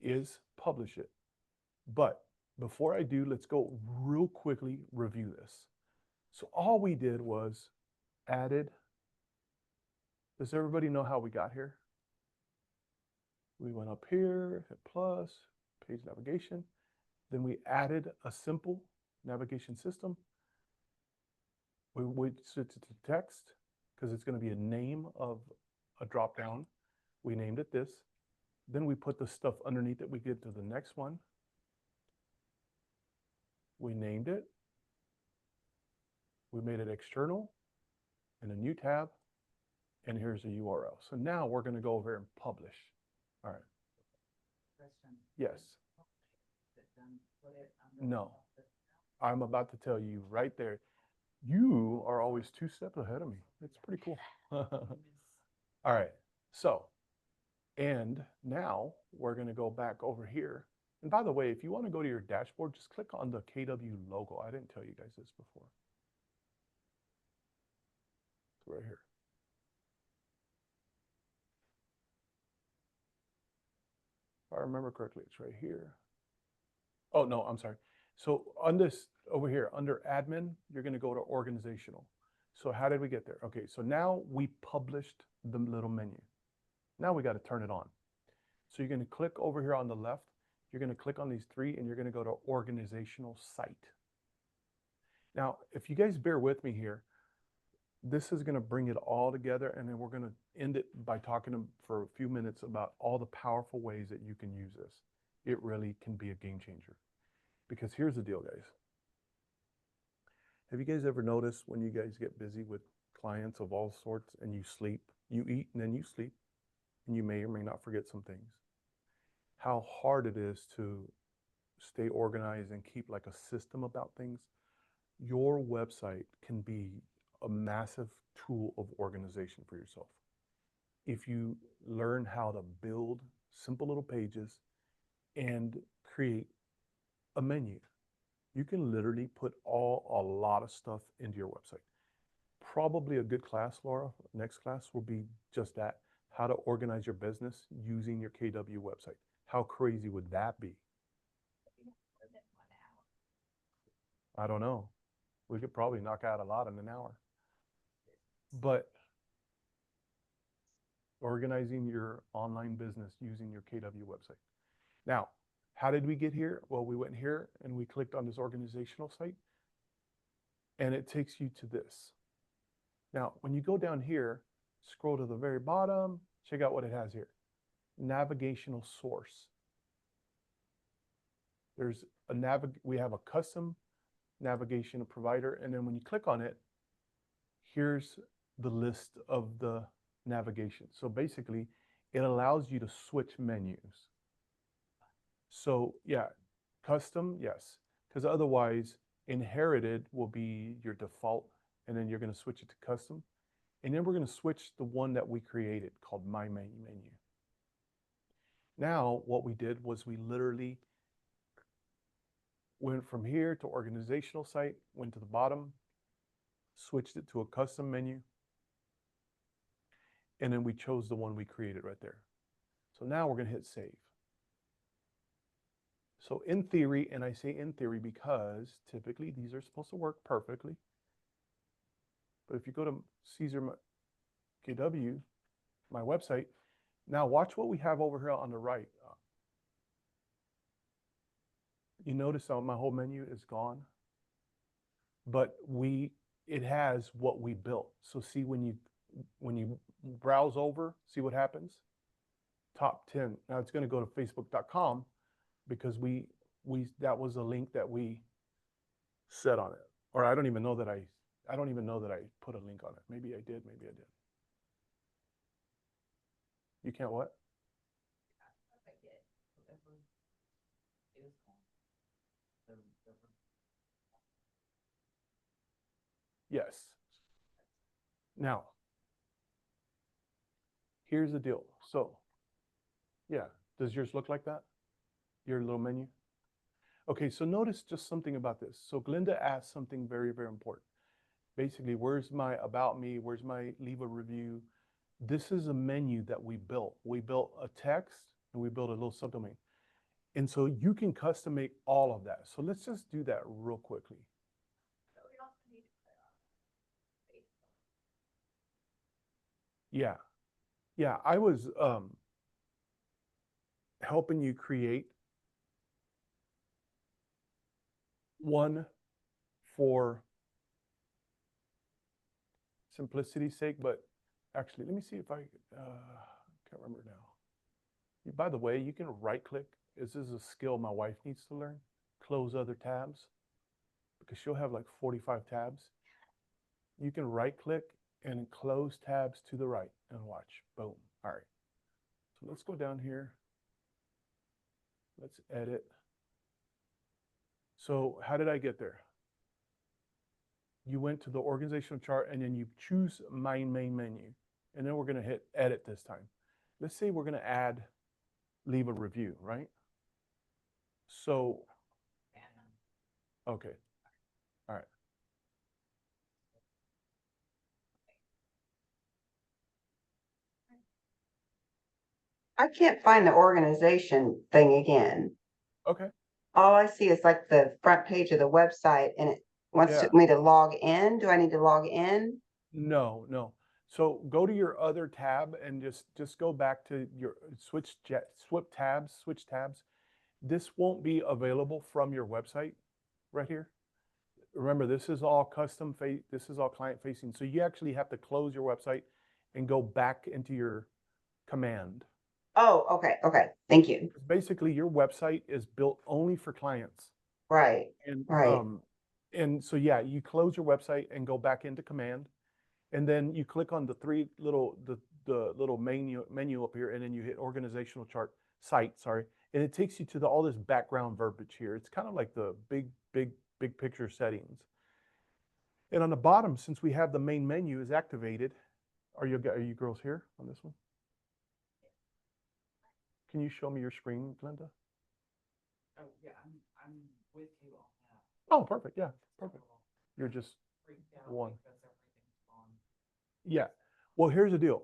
is publish it. But before I do, let's go real quickly review this. So all we did was added. Does everybody know how we got here? We went up here, hit plus, page navigation. Then we added a simple navigation system. We switched it to text because it's going to be a name of a drop down. We named it this. Then we put the stuff underneath it. We get to the next one. We named it. We made it external in a new tab. And here's a URL. So now we're going to go over here and publish. All right. Question. Yes. Put it under No. I'm about to tell you right there. You are always 2 steps ahead of me. It's pretty cool. All right. So, and now we're going to go back over here. And by the way, if you want to go to your dashboard, just click on the KW logo. I didn't tell you guys this before. It's right here. If I remember correctly, it's right here. Oh, no, I'm sorry. So on this over here, under admin, you're going to go to organizational. So how did we get there? Okay, so now we published the little menu. Now we got to turn it on. So you're going to click over here on the left. You're going to click on these 3 and you're going to go to organizational site. Now, if you guys bear with me here, this is going to bring it all together, and then we're going to end it by talking for a few minutes about all the powerful ways that you can use this. It really can be a game changer. Because here's the deal, guys. Have you guys ever noticed when you guys get busy with clients of all sorts and you sleep, you eat and then you sleep, and you may or may not forget some things? How hard it is to stay organized and keep like a system about things. Your website can be a massive tool of organization for yourself. If you learn how to build simple little pages and create a menu, you can literally put a lot of stuff into your website. Probably a good class, Laura, next class will be just that, how to organize your business using your KW website. How crazy would that be? I don't know. We could probably knock out a lot in an hour. But organizing your online business using your KW website. Now, how did we get here? Well, we went here and we clicked on this organizational site, and it takes you to this. Now, when you go down here, scroll to the very bottom, check out what it has here. Navigational source. There's we have a custom navigation provider, and then when you click on it, here's the list of the navigation. So basically, it allows you to switch menus. So yeah, custom, yes, because otherwise inherited will be your default, and then you're going to switch it to custom. And then we're going to switch the one that we created called My Main Menu. Now, what we did was we literally went from here to organizational site, went to the bottom, switched it to a custom menu, and then we chose the one we created right there. So now we're going to hit save. So in theory, and I say in theory because typically these are supposed to work perfectly. But if you go to Cesar KW, my website, now watch what we have over here on the right. You notice how my whole menu is gone, but it has what we built. So see when you browse over, see what happens? Top 10. Now it's going to go to facebook.com because that was a link that we set on it. Or I don't even know that I put a link on it. Maybe I did, maybe I did. You can't what? Yes. Now, here's the deal. So, yeah, does yours look like that? Your little menu? Okay, so notice just something about this. So Glinda asked something very, very important. Basically, where's my about me? Where's my leave a review? This is a menu that we built. We built a text and we built a little subdomain. And so you can custom make all of that. So let's just do that real quickly. So we also need to put Facebook. Yeah. Yeah, I was helping you create one for simplicity's sake, but actually, let me see if I can't remember now. By the way, you can right click. This is a skill my wife needs to learn. Close other tabs because she'll have like 45 tabs. You can right click and close tabs to the right and watch. Boom. All right. So let's go down here. Let's edit. So how did I get there? You went to the organizational chart and then you choose my main menu. And then we're going to hit edit this time. Let's say we're going to add, leave a review, right? So, okay. All right. I can't find the organization thing again. Okay. All I see is like the front page of the website and it wants Yeah. me to log in. Do I need to log in? No, no. So go to your other tab and just go back to your switch tabs. This won't be available from your website right here. Remember, this is all this is all client facing. So you actually have to close your website and go back into your command. Oh, okay, okay. Thank you. Basically, your website is built only for clients. Right, And right. and so yeah, you close your website and go back into command, and then you click on the little menu up here, and then you hit organizational chart site, sorry, and it takes you to all this background verbiage here. It's kind of like the big picture settings. And on the bottom, since we have the main menu is activated, are you girls here on this one? Can you show me your screen, Glenda? Oh, yeah, I'm with you on that. Oh, perfect. Yeah, perfect. You're just one. Because everything's gone. Yeah. Well, here's the deal.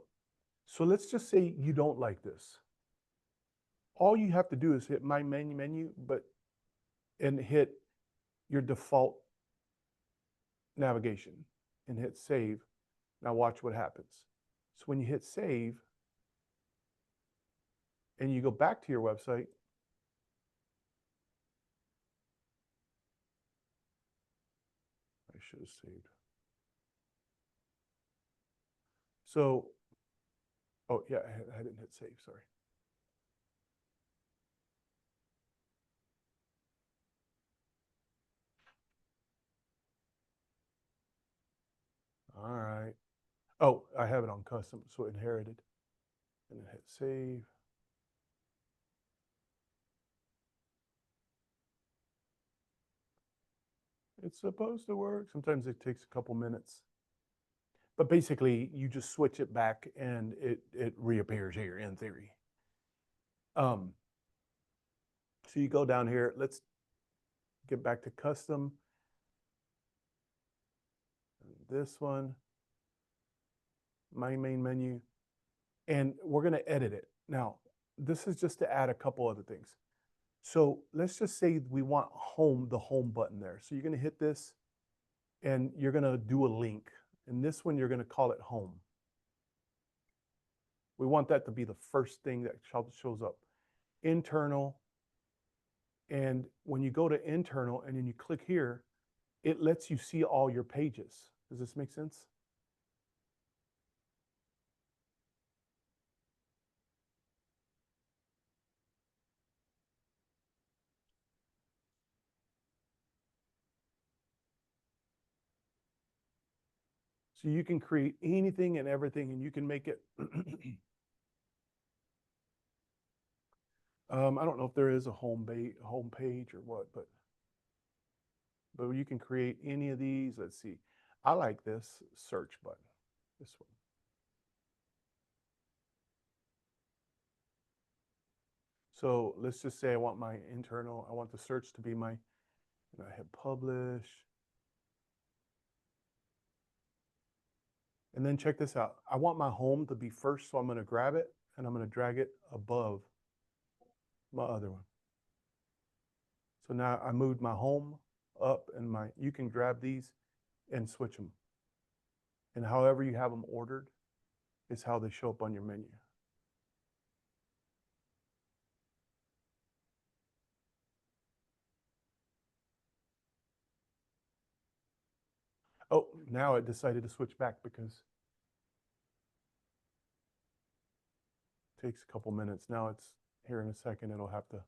So let's just say you don't like this. All you have to do is hit my menu, and hit your default navigation and hit save. Now watch what happens. So when you hit save and you go back to your website, I should have saved. So, oh yeah, I didn't hit save, sorry. All right. Oh, I have it on custom, so inherited. And then hit save. It's supposed to work. Sometimes it takes a couple minutes. But basically, you just switch it back and it reappears here in theory. So you go down here. Let's get back to custom. This one, my main menu. And we're going to edit it. Now, this is just to add a couple other things. So let's just say we want home, the home button there. So you're going to hit this and you're going to do a link. And this one, you're going to call it home. We want that to be the first thing that shows up. Internal. And when you go to internal and then you click here, it lets you see all your pages. Does this make sense? So you can create anything and everything, and you can make it. I don't know if there is a home page or what, but you can create any of these. Let's see. I like this search button. This one. So let's just say I want my internal. I want the search to be my. I hit publish. And then check this out. I want my home to be first, so I'm going to grab it and I'm going to drag it above my other one. So now I moved my home up and you can grab these and switch them. And however you have them ordered is how they show up on your menu. Oh, now it decided to switch back because it takes a couple minutes. Now it's here in a second. It'll have to.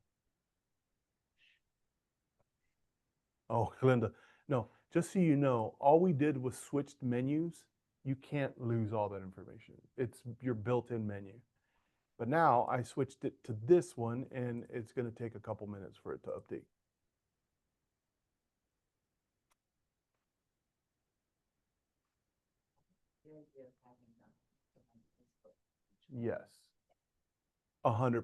Oh, Linda. No, just so you know, all we did was switched menus. You can't lose all that information. It's your built-in menu. But now I switched it to this one and it's going to take a couple minutes for it to update. Yes. 100%.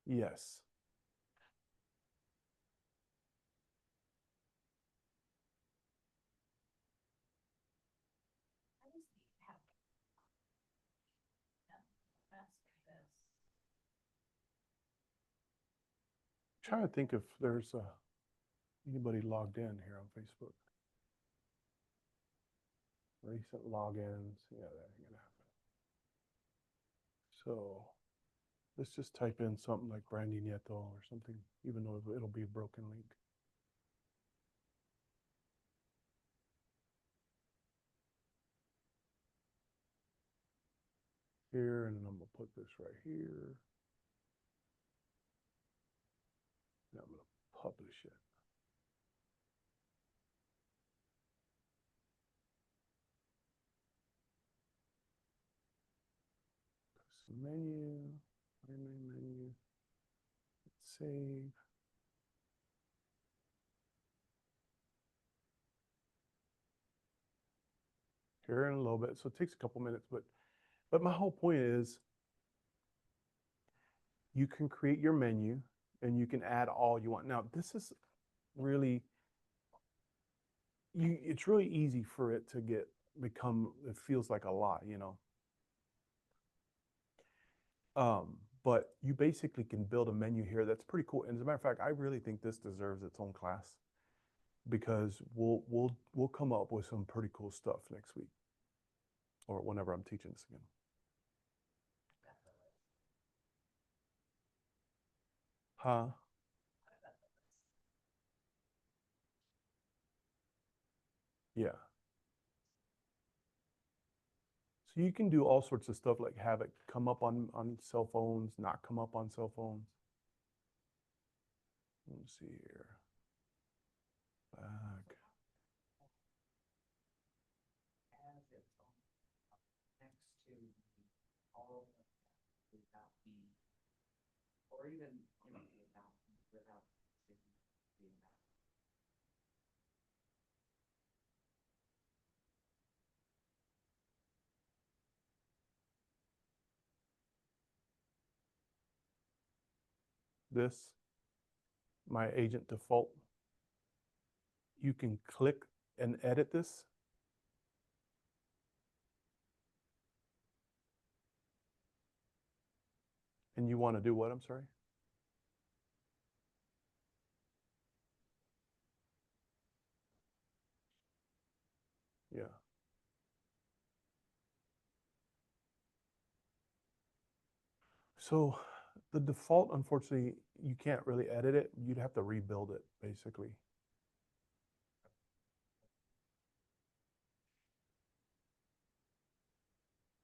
Yes. I just need to have. Yeah, that's this. Trying to think if there's anybody logged in here on Facebook. Recent logins. Yeah, that ain't gonna happen. So let's just type in something like Cesar Nieto or something, even though it'll be a broken link. Here, and then I'm gonna put this right here. And I'm gonna publish it. Custom menu, my main menu. Save. Here in a little bit. So it takes a couple minutes, but my whole point is you can create your menu and you can add all you want. Now, this is really it's really easy for it to become it feels like a lot, you know. But you basically can build a menu here that's pretty cool. And as a matter of fact, I really think this deserves its own class because we'll come up with some pretty cool stuff next week or whenever I'm teaching this again. Huh? Yeah. So you can do all sorts of stuff like have it come up on cell phones, not come up on cell phones. Let me see here. Back. As it's on, next to all of that without me, or even, without being that. This, my agent default. You can click and edit this. And you want to do what? I'm sorry. Yeah. So the default, unfortunately, you can't really edit it. You'd have to rebuild it, basically.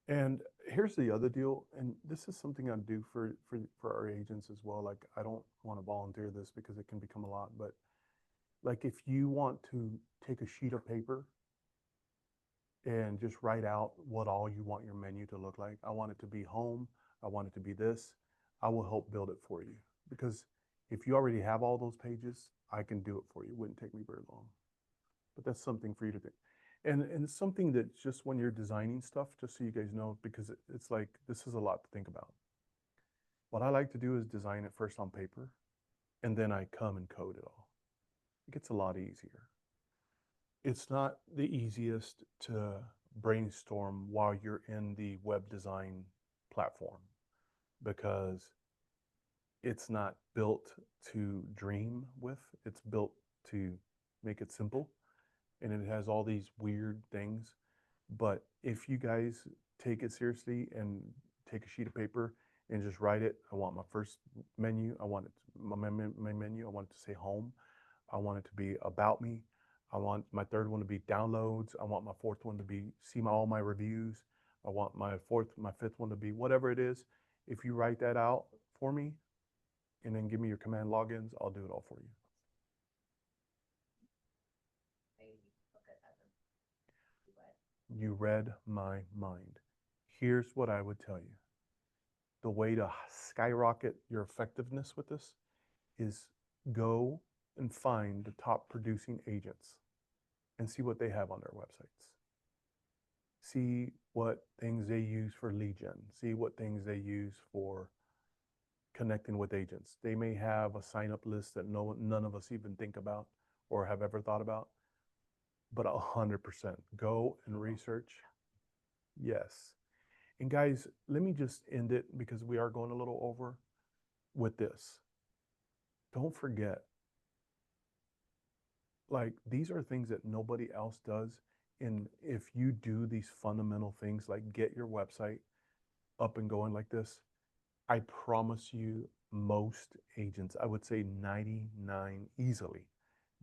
And here's the other deal, and this is something I do for our agents as well. Like, I don't want to volunteer this because it can become a lot, but like if you want to take a sheet of paper and just write out what all you want your menu to look like. I want it to be home. I want it to be this. I will help build it for you because if you already have all those pages, I can do it for you. It wouldn't take me very long. But that's something for you to do. And it's something that just when you're designing stuff, just so you guys know, because it's like, this is a lot to think about. What I like to do is design it first on paper, and then I come and code it all. It gets a lot easier. It's not the easiest to brainstorm while you're in the web design platform because it's not built to dream with, it's built to make it simple, and it has all these weird things. But if you guys take it seriously and take a sheet of paper and just write it, I want my first menu, I want it, my menu, I want it to say home, I want it to be about me, I want my third one to be downloads, I want my fourth one to be see all my reviews, I want my fifth one to be whatever it is. If you write that out for me and then give me your command logins, I'll do it all for you. You read my mind. Here's what I would tell you. The way to skyrocket your effectiveness with this is go and find the top producing agents and see what they have on their websites. See what things they use for lead gen. See what things they use for connecting with agents. They may have a sign up list that none of us even think about or have ever thought about, but 100% go and research. Yes. And guys, let me just end it because we are going a little over with this. Don't forget, like, these are things that nobody else does. And if you do these fundamental things, like get your website up and going like this, I promise you, most agents, I would say 99 easily,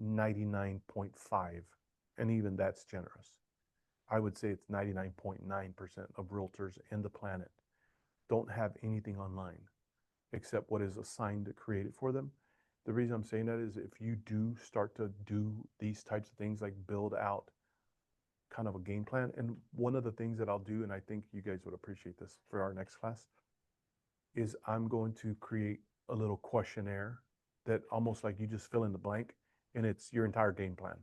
99.5, and even that's generous. I would say it's 99.9% of realtors in the planet don't have anything online except what is assigned to create it for them. The reason I'm saying that is if you do start to do these types of things, like build out kind of a game plan. And one of the things that I'll do, and I think you guys would appreciate this for our next class, is I'm going to create a little questionnaire that almost like you just fill in the blank and it's your entire game plan.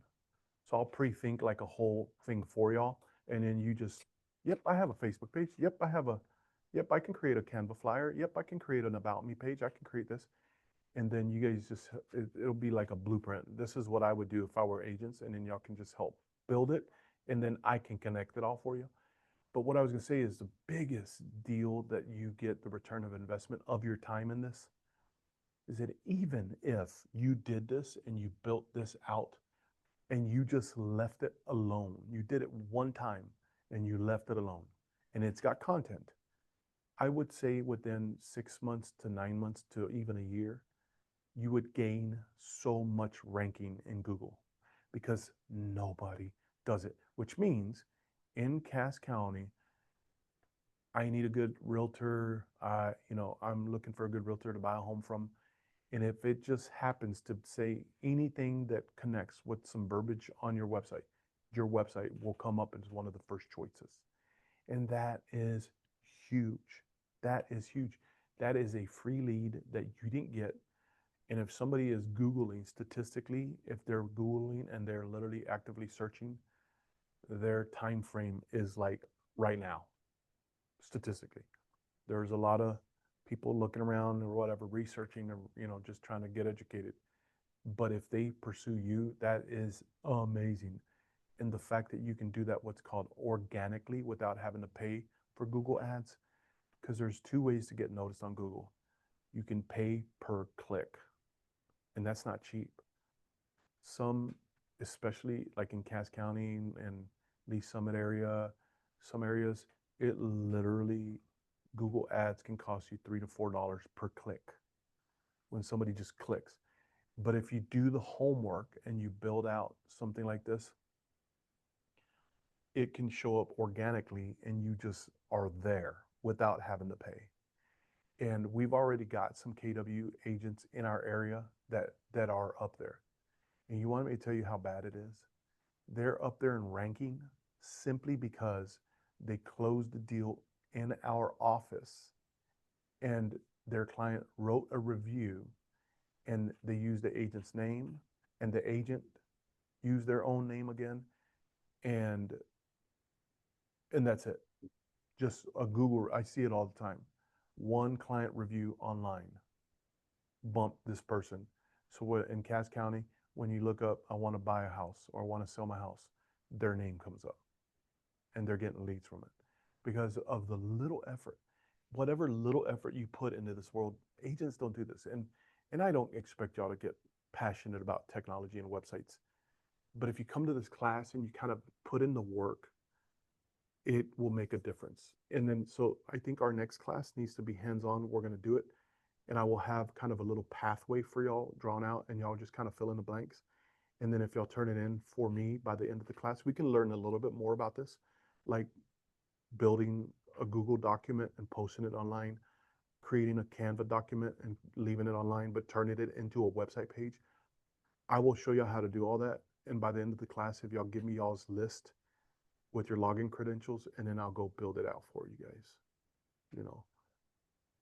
So I'll pre-think like a whole thing for y'all. And then you just, yep, I have a Facebook page. Yep, I can create a Canva flyer. Yep, I can create an about me page. I can create this. And then you guys just, it'll be like a blueprint. This is what I would do if I were agents. And then y'all can just help build it. And then I can connect it all for you. But what I was gonna say is the biggest deal that you get the return of investment of your time in this is that even if you did this and you built this out and you just left it alone, you did it one time and you left it alone and it's got content, I would say within 6 months to 9 months to even a year, you would gain so much ranking in Google because nobody does it, which means in Cass County, I need a good realtor. I'm looking for a good realtor to buy a home from. And if it just happens to say anything that connects with some verbiage on your website will come up as one of the first choices. And that is huge. That is huge. That is a free lead that you didn't get. And if somebody is Googling statistically, if they're Googling and they're literally actively searching, their time frame is like right now, statistically. There's a lot of people looking around or whatever, researching or, just trying to get educated. But if they pursue you, that is amazing. And the fact that you can do that, what's called organically, without having to pay for Google ads, because there's two ways to get noticed on Google. You can pay per click, and that's not cheap. Some, especially like in Cass County and Lee Summit area, some areas, it literally, Google ads can cost you $3 to $4 per click when somebody just clicks. But if you do the homework and you build out something like this, it can show up organically and you just are there without having to pay. And we've already got some KW agents in our area that are up there. And you want me to tell you how bad it is? They're up there in ranking simply because they closed the deal in our office and their client wrote a review and they used the agent's name and the agent used their own name again, and that's it. Just a Google, I see it all the time. One client review online bumped this person. So what, in Cass County, when you look up, I want to buy a house or I want to sell my house, their name comes up and they're getting leads from it because of the little effort. Whatever little effort you put into this world, agents don't do this. And I don't expect y'all to get passionate about technology and websites. But if you come to this class and you kind of put in the work, it will make a difference. And then, so I think our next class needs to be hands-on. We're going to do it. And I will have kind of a little pathway for y'all drawn out and y'all just kind of fill in the blanks. And then if y'all turn it in for me by the end of the class, we can learn a little bit more about this, like building a Google document and posting it online, creating a Canva document and leaving it online, but turning it into a website page. I will show you how to do all that. And by the end of the class, if y'all give me y'all's list with your login credentials, and then I'll go build it out for you guys,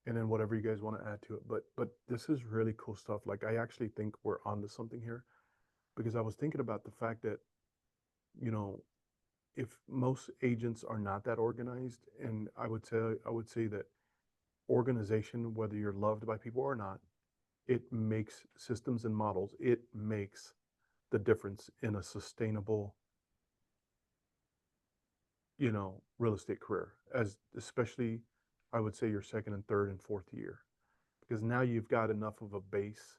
and then whatever you guys want to add to it. But this is really cool stuff. Like, I actually think we're onto something here, because I was thinking about the fact that, if most agents are not that organized, and I would say that organization, whether you're loved by people or not, it makes systems and models, it makes the difference in a sustainable, real estate career, as especially I would say your second and third and fourth year, because now you've got enough of a base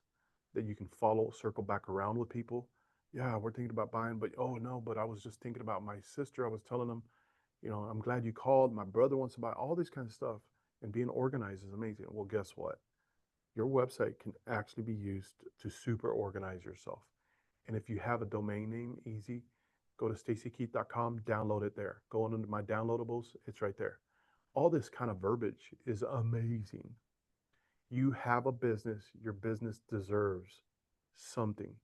that you can follow, circle back around with people. Yeah, we're thinking about buying, but oh no, but I was just thinking about my sister. I was telling them, I'm glad you called. My brother wants to buy, all this kind of stuff. And being organized is amazing. Well, guess what? Your website can actually be used to super organize yourself. And if you have a domain name, easy, go to stacykeith.com, download it there. Go on into my downloadables, it's right there. All this kind of verbiage is amazing. You have a business, your business deserves something.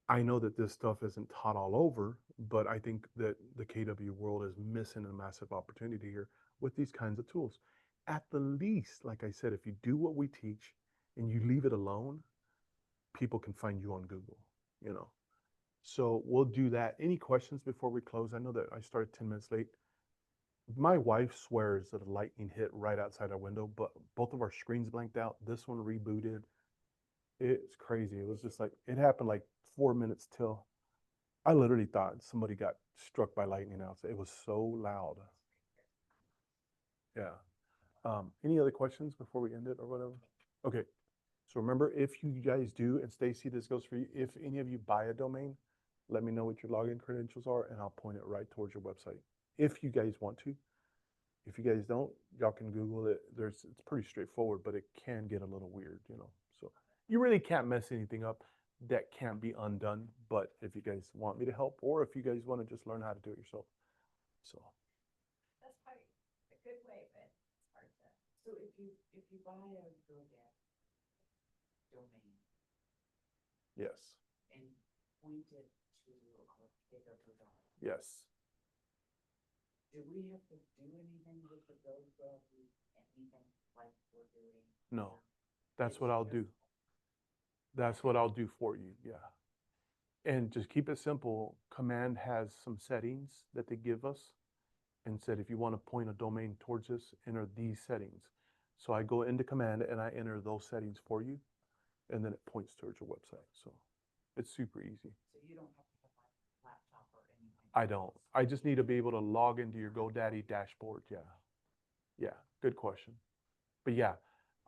I know that this stuff isn't taught all over, but I think that the KW world is missing a massive opportunity here with these kinds of tools. At the least, like I said, if you do what we teach and you leave it alone, people can find you on Google, you know. So we'll do that. Any questions before we close? I know that I started 10 minutes late. My wife swears that a lightning hit right outside our window, but both of our screens blanked out. This one rebooted. It's crazy. It was just like, it happened like 4 minutes till. I literally thought somebody got struck by lightning outside. It was so loud. Yeah. Any other questions before we end it or whatever? Okay. So remember, if you guys do, and Stacy, this goes for you, if any of you buy a domain, let me know what your login credentials are and I'll point it right towards your website. If you guys want to. If you guys don't, y'all can Google it. It's pretty straightforward, but it can get a little weird, you know. So you really can't mess anything up that can't be undone. But if you guys want me to help, or if you guys want to just learn how to do it yourself. So That's probably a good way, but it's hard to. So if you buy a GoDaddy, domain Yes, and point it to our KW.com. yes. Do we have to do anything with the GoDaddy, anything like we're doing? No, that's It's what I'll just- do. That's what I'll do for you, yeah. And just keep it simple. Command has some settings that they give us and said, if you want to point a domain towards this, enter these settings. So I go into Command and I enter those settings for you, and then it points towards your website. So it's super easy. So you don't have to have my laptop or anything? I don't. I just need to be able to log into your GoDaddy dashboard. Yeah. Yeah. Good question. But yeah,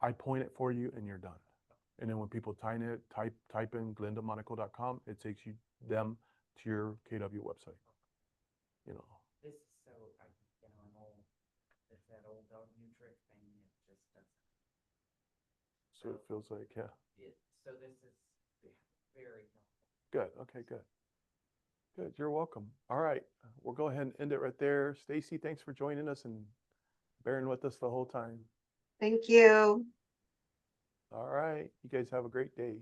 I point it for you and you're done. And then when people type in glendamonaco.com, it takes them to your KW website. You know. This is so, an old, it's that old dog new trick thing, it just doesn't. So it feels like, yeah. So this is very helpful. Good. Okay, good. Good. You're welcome. All right. We'll go ahead and end it right there. Stacy, thanks for joining us and bearing with us the whole time. Thank you. All right. You guys have a great day.